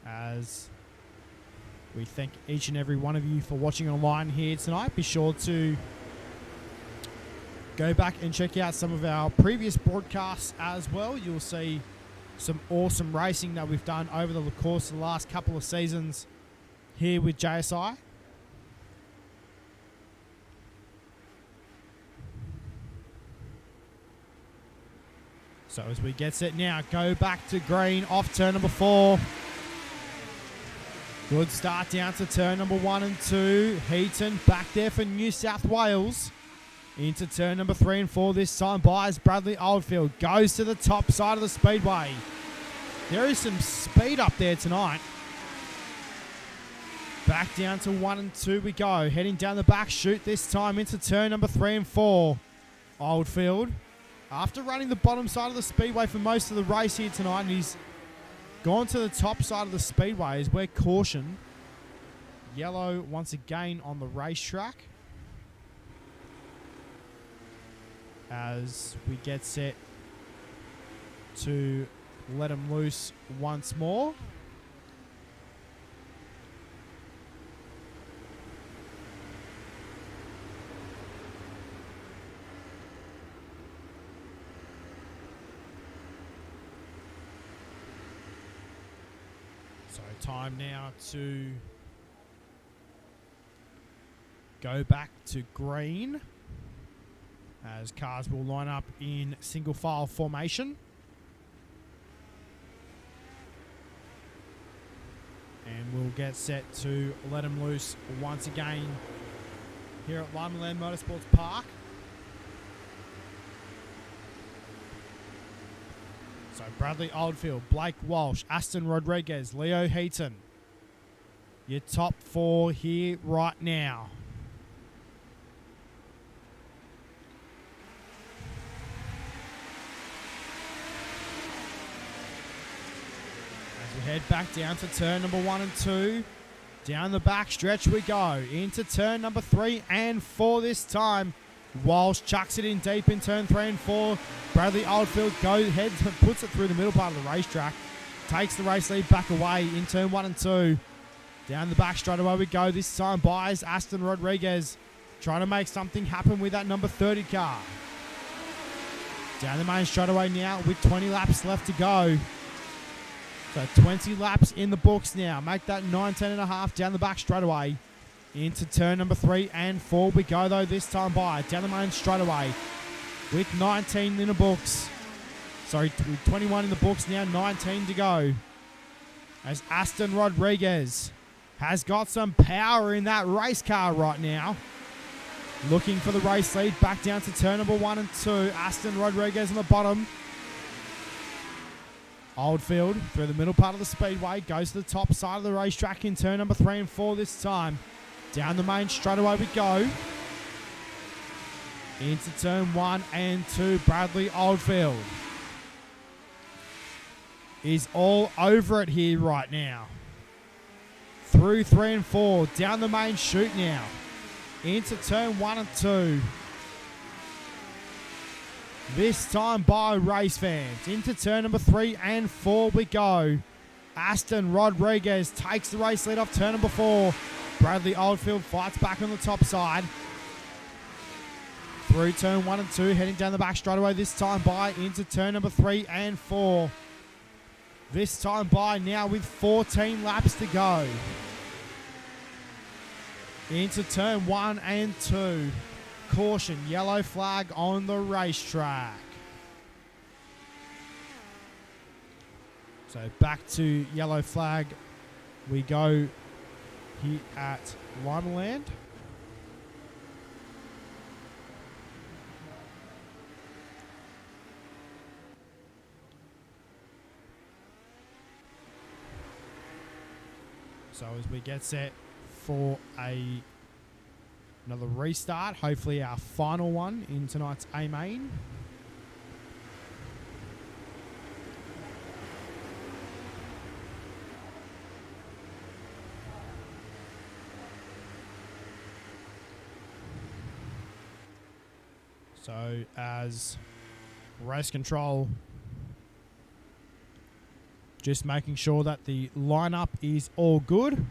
As we thank each and every one of you for watching online here tonight. Be sure to go back and check out some of our previous broadcasts as well. You'll see some awesome racing that we've done over the course of the last couple of seasons here with JSI. So as we get set now, go back to green off turn number 4. Good start down to turn number 1 and 2. Heaton back there for New South Wales. Into turn number 3 and 4 this time by as Bradley Oldfield goes to the top side of the speedway. There is some speed up there tonight. Back down to 1 and 2 we go. Heading down the back chute this time into turn number 3 and 4. Oldfield, after running the bottom side of the speedway for most of the race here tonight, he's gone to the top side of the speedway as we're caution. Yellow once again on the racetrack. As we get set to let him loose once more. So time now to go back to green as cars will line up in single file formation. And we'll get set to let him loose once again here at LIMALAND Motorsports Park. So Bradley Oldfield, Blake Walsh, Aston Rodriguez, Leo Heaton. Your top 4 here right now. As we head back down to turn number 1 and 2. Down the back stretch we go. Into turn number 3 and 4 this time. Walsh chucks it in deep in turn 3 and 4. Bradley Oldfield goes ahead and puts it through the middle part of the racetrack. Takes the race lead back away in turn 1 and 2. Down the back straight away we go. This time by Aston Rodriguez. Trying to make something happen with that number 30 car. Down the main straight away now with 20 laps left to go. So 20 laps in the books now. Make that 19.5 down the back straight away. Into turn number 3 and 4 we go though this time by. Down the main straight away with 19 in the books. Sorry, with 21 in the books now, 19 to go. As Aston Rodriguez has got some power in that race car right now. Looking for the race lead back down to turn number 1 and 2. Aston Rodriguez on the bottom. Oldfield through the middle part of the speedway. Goes to the top side of the racetrack in turn number 3 and 4 this time. Down the main straight away we go. Into turn 1 and 2. Bradley Oldfield is all over it here right now. Through 3 and 4. Down the main chute now. Into turn 1 and 2. This time by race fans. Into turn number 3 and 4 we go. Aston Rodriguez takes the race lead off turn number 4. Bradley Oldfield fights back on the top side. Through turn 1 and 2, heading down the back straight away this time by into turn number 3 and 4. This time by now with 14 laps to go. Into turn 1 and 2. Caution, yellow flag on the racetrack. So back to yellow flag we go here at LIMALAND. So as we get set for another restart, hopefully our final one in tonight's A main. So as race control, just making sure that the lineup is all good.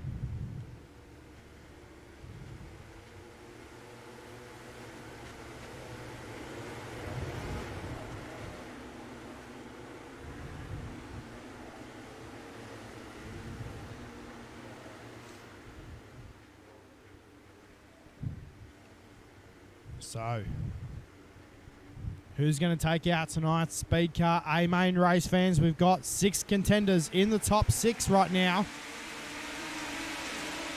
So Who's going to take out tonight's Speed Car A main race, fans? We've got 6 contenders in the top 6 right now.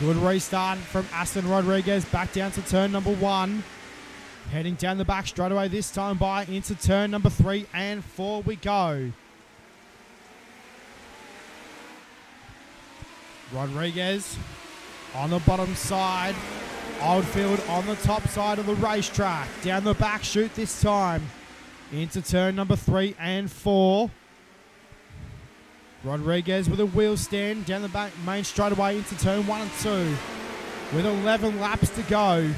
Good restart from Aston Rodriguez back down to turn number 1. Heading down the back straight away this time by into turn number 3 and 4 we go. Rodriguez on the bottom side. Oldfield on the top side of the racetrack. Down the back chute this time. Into turn number 3 and 4. Rodriguez with a wheel stand down the back main straight away into turn 1 and 2. With 11 laps to go.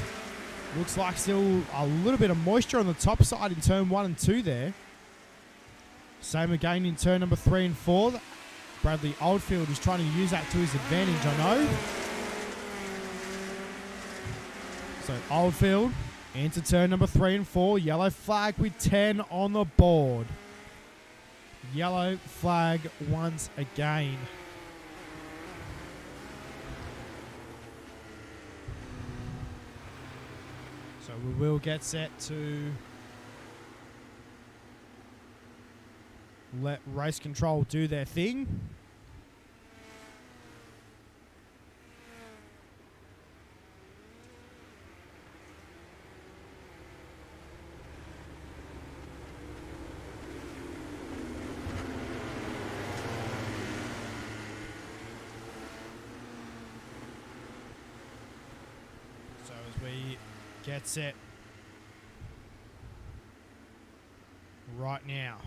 Looks like still a little bit of moisture on the top side in turn 1 and 2 there. Same again in turn number 3 and 4. Bradley Oldfield is trying to use that to his advantage, I know. So Oldfield into turn number 3 and 4. Yellow flag with 10 on the board. Yellow flag once again. So we will get set to let race control do their thing. So as we get set right now.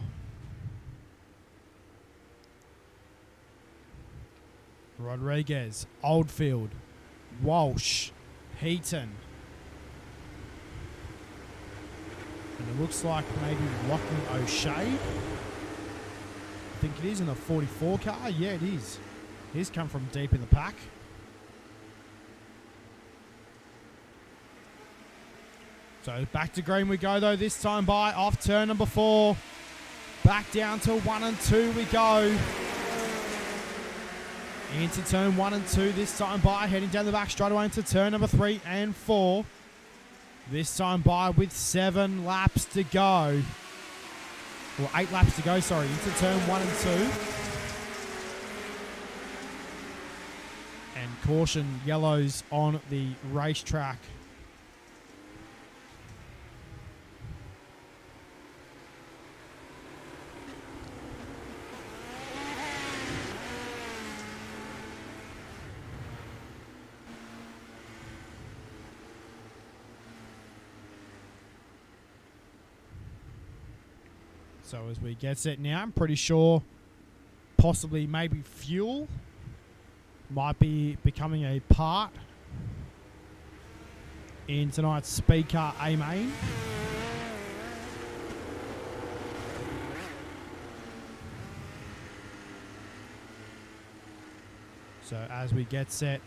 Rodriguez, Oldfield, Walsh, Heaton. And it looks like maybe Lachlan O'Shea. I think it is in the 44 car. Yeah, it is. He's come from deep in the pack. So back to green we go though, this time by off turn number 4. Back down to 1 and 2 we go. Into turn 1 and 2 this time by, heading down the back straight away into turn number 3 and 4. This time by with 7 laps to go. Or 8 laps to go, sorry, into turn 1 and 2. And caution, yellows on the racetrack. So as we get set now, I'm pretty sure possibly maybe fuel might be becoming a part in tonight's Speed Car A main. So as we get set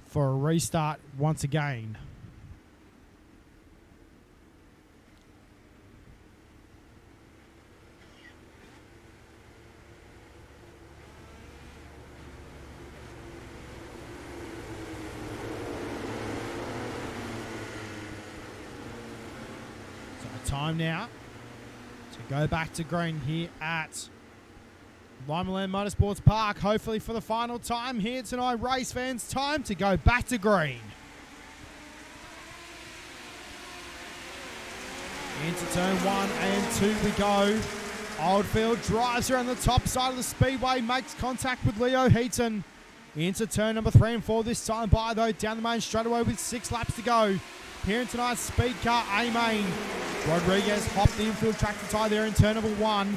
for a restart once again. Time now to go back to green here at LIMALAND Motorsports Park. Hopefully for the final time here tonight, race fans. Time to go back to green. Into turn 1 and 2 we go. Oldfield drives around the top side of the speedway, makes contact with Leo Heaton. Into turn number 3 and 4 this time by though, down the main straightaway with 6 laps to go. Here in tonight's Speed Car A main. Rodriguez hopped the infield tractor tie there in turn number 1.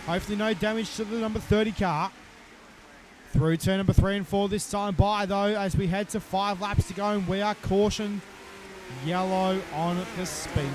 Hopefully no damage to the number 30 car. Through turn number 3 and 4 this time by though, as we head to 5 laps to go, and we are cautioned yellow on the speedway.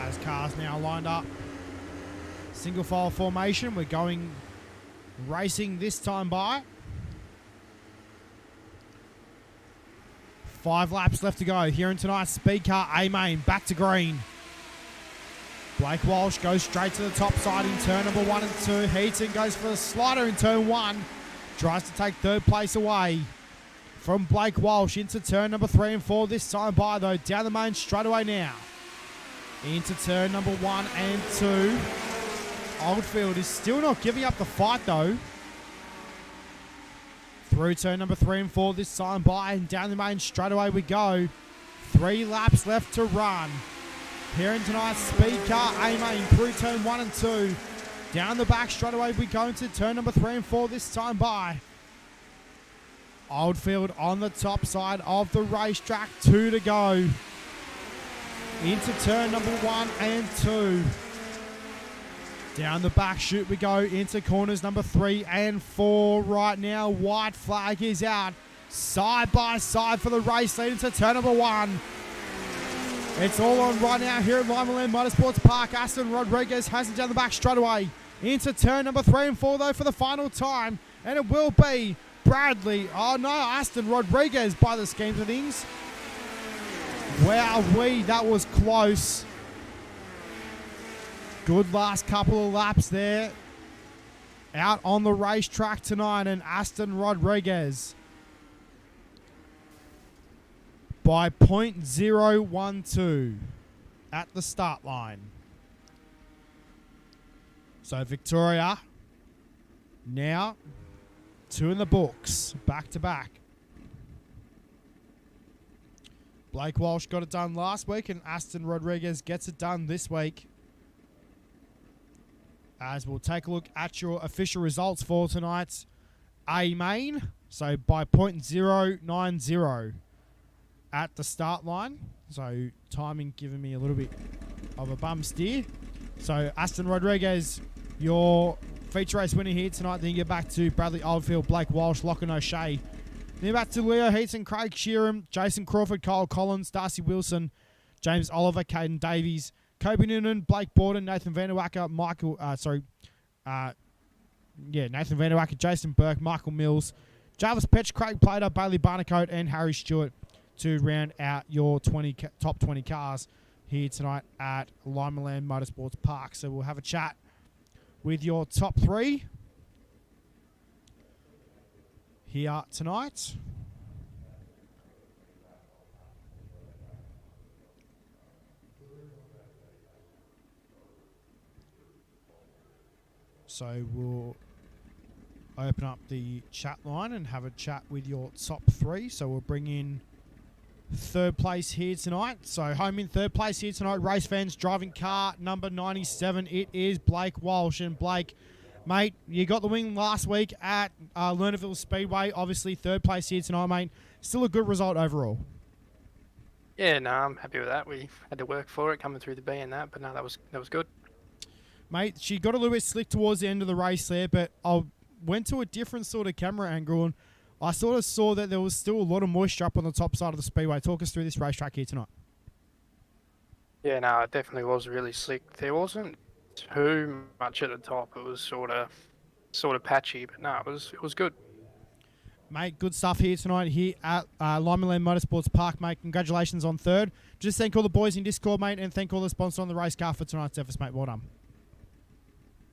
as cars now lined up. Single file formation. We're going racing this time by. 5 laps left to go here in tonight's speed car A-Main. Back to green. Blake Walsh goes straight to the top side in turn number 1 and 2. Heaton goes for the slider in turn 1. Tries to take third place away from Blake Walsh into turn number 3 and 4 this time by, though. Down the main straightaway now. Into turn number 1 and 2. Oldfield is still not giving up the fight, though. Through turn number 3 and 4 this time by, and down the main straightaway we go. 3 laps left to run. Here in tonight's speed car A-Main through turn 1 and 2. Down the back straightaway we go into turn number 3 and 4 this time by. Oldfield on the top side of the racetrack. 2 to go. Into turn number 1 and 2. Down the back chute we go into corners number 3 and 4 right now. White flag is out. Side by side for the race lead into turn number 1. It's all on right now here at LIMALAND Motorsports Park. Aston Rodriguez has it down the back straight away. Into turn number 3 and 4 though for the final time. And it will be Bradley. Oh no, Aston Rodriguez by the schemes of things. Wowee, that was close. Good last couple of laps there. Out on the racetrack tonight, and Aston Rodriguez by .012 at the start line. So Victoria now 2 in the books, back to back. Blake Walsh got it done last week, and Aston Rodriguez gets it done this week. As we'll take a look at your official results for tonight's A-Main. So by .090 at the start line. So timing giving me a little bit of a bum steer. So Aston Rodriguez, your feature race winner here tonight. Then you get back to Bradley Oldfield, Blake Walsh, Lachlan O'Shea. Then back to Leo Heaton, Craig Sheeran, Jason Crawford, Kyle Collins, Darcy Wilson, James Oliver, Caden Davies, Kobe Noonan, Blake Borden, Nathan Vanderwacker, Nathan Vanderwacker, Jason Burke, Michael Mills, Jarvis Petch, Craig Plater, Bailey Barnacote, and Harry Stewart to round out your top 20 cars here tonight at LIMALAND Motorsports Park. So we'll have a chat with your top 3 here tonight. So we'll open up the chat line and have a chat with your top 3. So we'll bring in third place here tonight. So home in third place here tonight, race fans, driving car number 97. It is Blake Walsh. And Blake, mate, you got the win last week at Lernerville Speedway. Obviously third place here tonight, mate. Still a good result overall. Yeah, no, I'm happy with that. We had to work for it, coming through the B and that, but no, that was good. Mate, she got a little bit slick towards the end of the race there, but I went to a different sort of camera angle, and I sort of saw that there was still a lot of moisture up on the top side of the speedway. Talk us through this racetrack here tonight. Yeah, no, it definitely was really slick. There wasn't too much at the top. It was sort of patchy, but no, it was good. Mate, good stuff here tonight here at LIMALAND Motorsports Park, mate. Congratulations on third. Just thank all the boys in Discord, mate, and thank all the sponsors on the race car for tonight's efforts, mate. Well done.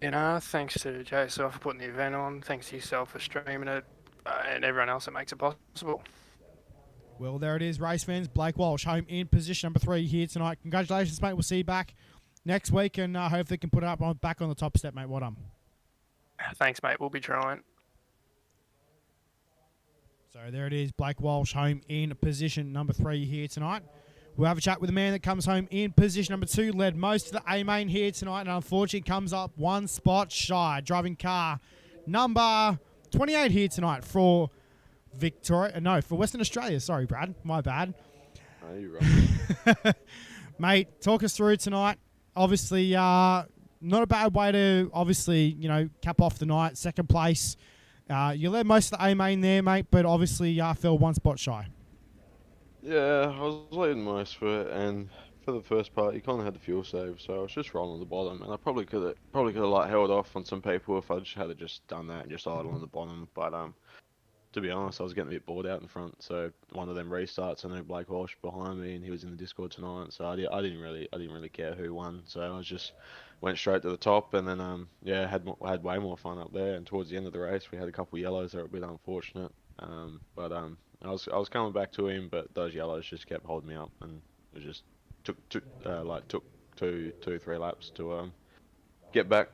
You know, thanks to Jsi for putting the event on. Thanks to yourself for streaming it, and everyone else that makes it possible. Well, there it is, race fans. Blake Walsh home in position number 3 here tonight. Congratulations, mate. We'll see you back next week, and hopefully can put it up back on the top step, mate. Well done. Thanks, mate. We'll be trying. So there it is, Blake Walsh home in position number 3 here tonight. We'll have a chat with the man that comes home in position number 2, led most of the A-Main here tonight, and unfortunately comes up 1 spot shy. Driving car number 28 here tonight for for Western Australia. Sorry, Brad, my bad. Oh, you're right. Mate, talk us through tonight. Obviously, not a bad way to, cap off the night. Second place. You led most of the A-Main there, mate, but obviously fell 1 spot shy. Yeah, I was leading most of it, and for the first part, you kind of had the fuel save, so I was just rolling the bottom, and I probably could have like held off on some people if I just had just done that and just idle on the bottom. But to be honest, I was getting a bit bored out in front, so one of them restarts. I know Blake Walsh behind me, and he was in the Discord tonight, so I didn't really care who won. So I was just went straight to the top, and then yeah, had way more fun up there. And towards the end of the race, we had a couple yellows that were a bit unfortunate. But I was coming back to him, but those yellows just kept holding me up, and it just took 2-3 laps to get back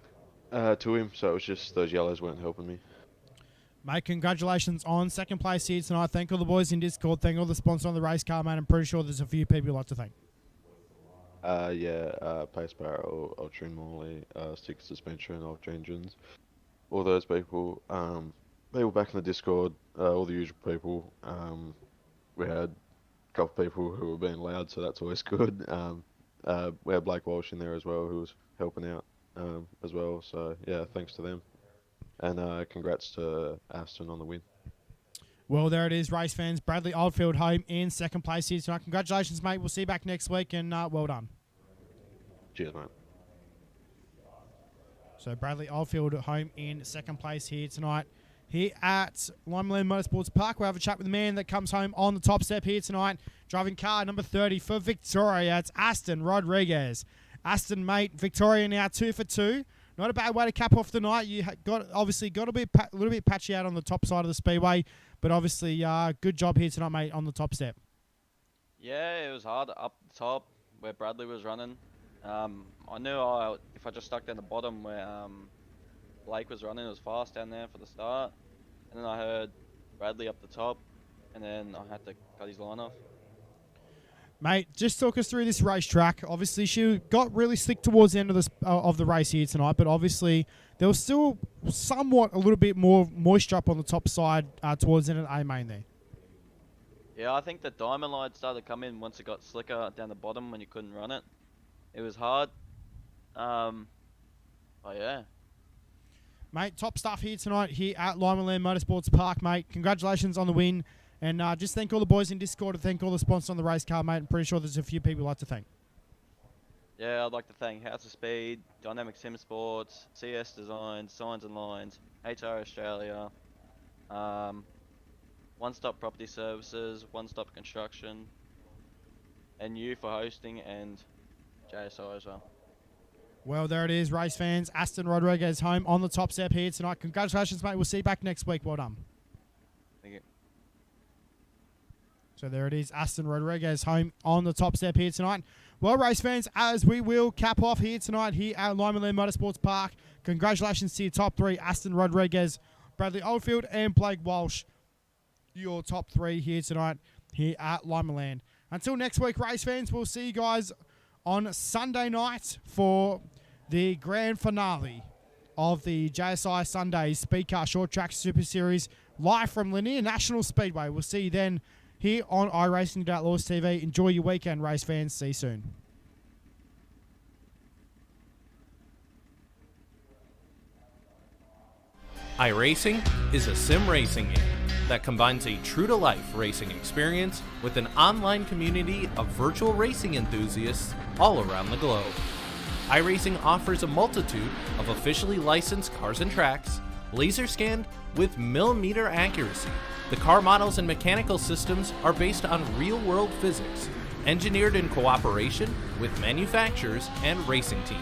to him. So it was just those yellows weren't helping me. Mate, congratulations on second place here tonight. Thank all the boys in Discord. Thank all the sponsors on the race car, mate. I'm pretty sure there's a few people you'd like to thank. Pace Barrel, Ultra Morley, Stick Suspension, Ultra Engines, all those people. They were back in the Discord, all the usual people. We had a couple of people who were being loud, so that's always good. We had Blake Walsh in there as well, who was helping out as well. So yeah, thanks to them. And congrats to Aston on the win. Well, there it is, race fans. Bradley Oldfield home in second place here tonight. Congratulations, mate. We'll see you back next week, and well done. Cheers, mate. So Bradley Oldfield home in second place here tonight. Here at LIMALAND Motorsports Park, we'll have a chat with the man that comes home on the top step here tonight. Driving car number 30 for Victoria. It's Aston Rodriguez. Aston, mate, Victoria now 2 for 2. Not a bad way to cap off the night. You got a little bit patchy out on the top side of the speedway, but obviously good job here tonight, mate, on the top step. Yeah, it was hard up the top where Bradley was running. I knew if I just stuck down the bottom where Blake was running, it was fast down there for the start. And then I heard Bradley up the top, and then I had to cut his line off. Mate, just talk us through this racetrack. Obviously, she got really slick towards the end of the race here tonight, but obviously there was still somewhat a little bit more moisture up on the top side towards the end of the A-main there. Yeah, I think the diamond line started to come in once it got slicker down the bottom when you couldn't run it. It was hard. But yeah. Mate, top stuff here tonight here at LIMALAND Motorsports Park, mate. Congratulations on the win. And just thank all the boys in Discord and thank all the sponsors on the race car, mate. I'm pretty sure there's a few people I'd like to thank. Yeah, I'd like to thank House of Speed, Dynamic Sim Sports, CS Designs, Signs and Lines, HR Australia, One Stop Property Services, One Stop Construction, and you for hosting, and JSI as well. Well, there it is, race fans. Aston Rodriguez home on the top step here tonight. Congratulations, mate. We'll see you back next week. Well done. Thank you. So there it is, Aston Rodriguez home on the top step here tonight. Well, race fans, as we will cap off here tonight here at LIMALAND Motorsports Park, congratulations to your top three, Aston Rodriguez, Bradley Oldfield, and Blake Walsh. Your top three here tonight here at LIMALAND. Until next week, race fans, we'll see you guys on Sunday night for the grand finale of the Jsi Sundays Speed Car Short Track Super Series live from Lanier National Speedway. We'll see you then here on iRacing Outlaws TV. Enjoy your weekend, race fans. See you soon. iRacing is a sim racing game that combines a true-to-life racing experience with an online community of virtual racing enthusiasts all around the globe. iRacing offers a multitude of officially licensed cars and tracks, laser scanned with millimeter accuracy. The car models and mechanical systems are based on real-world physics, engineered in cooperation with manufacturers and racing teams.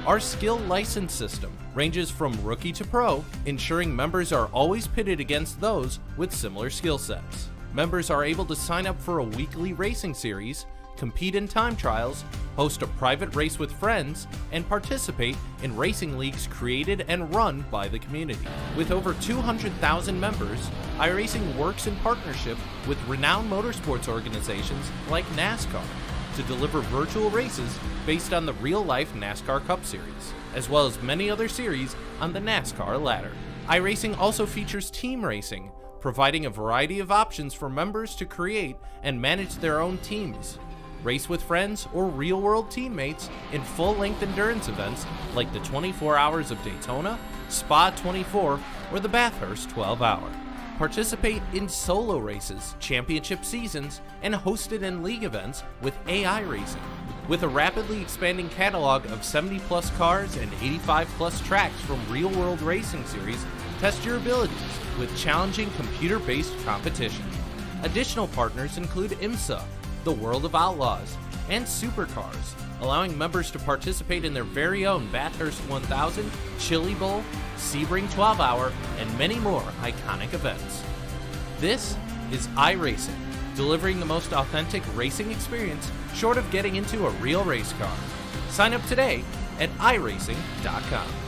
Our skill license system ranges from rookie to pro, ensuring members are always pitted against those with similar skill sets. Members are able to sign up for a weekly racing series, compete in time trials, host a private race with friends, and participate in racing leagues created and run by the community. With over 200,000 members, iRacing works in partnership with renowned motorsports organizations like NASCAR to deliver virtual races based on the real-life NASCAR Cup Series, as well as many other series on the NASCAR ladder. iRacing also features team racing, providing a variety of options for members to create and manage their own teams, race with friends or real-world teammates in full-length endurance events like the 24 Hours of Daytona, Spa 24, or the Bathurst 12 Hour. Participate in solo races, championship seasons, and hosted and league events with AI Racing. With a rapidly expanding catalog of 70 plus cars and 85 plus tracks from real-world racing series, test your abilities with challenging computer-based competition. Additional partners include IMSA, the World of Outlaws, and Supercars, allowing members to participate in their very own Bathurst 1000, Chili Bowl, Sebring 12 Hour, and many more iconic events. This is iRacing, delivering the most authentic racing experience short of getting into a real race car. Sign up today at iRacing.com.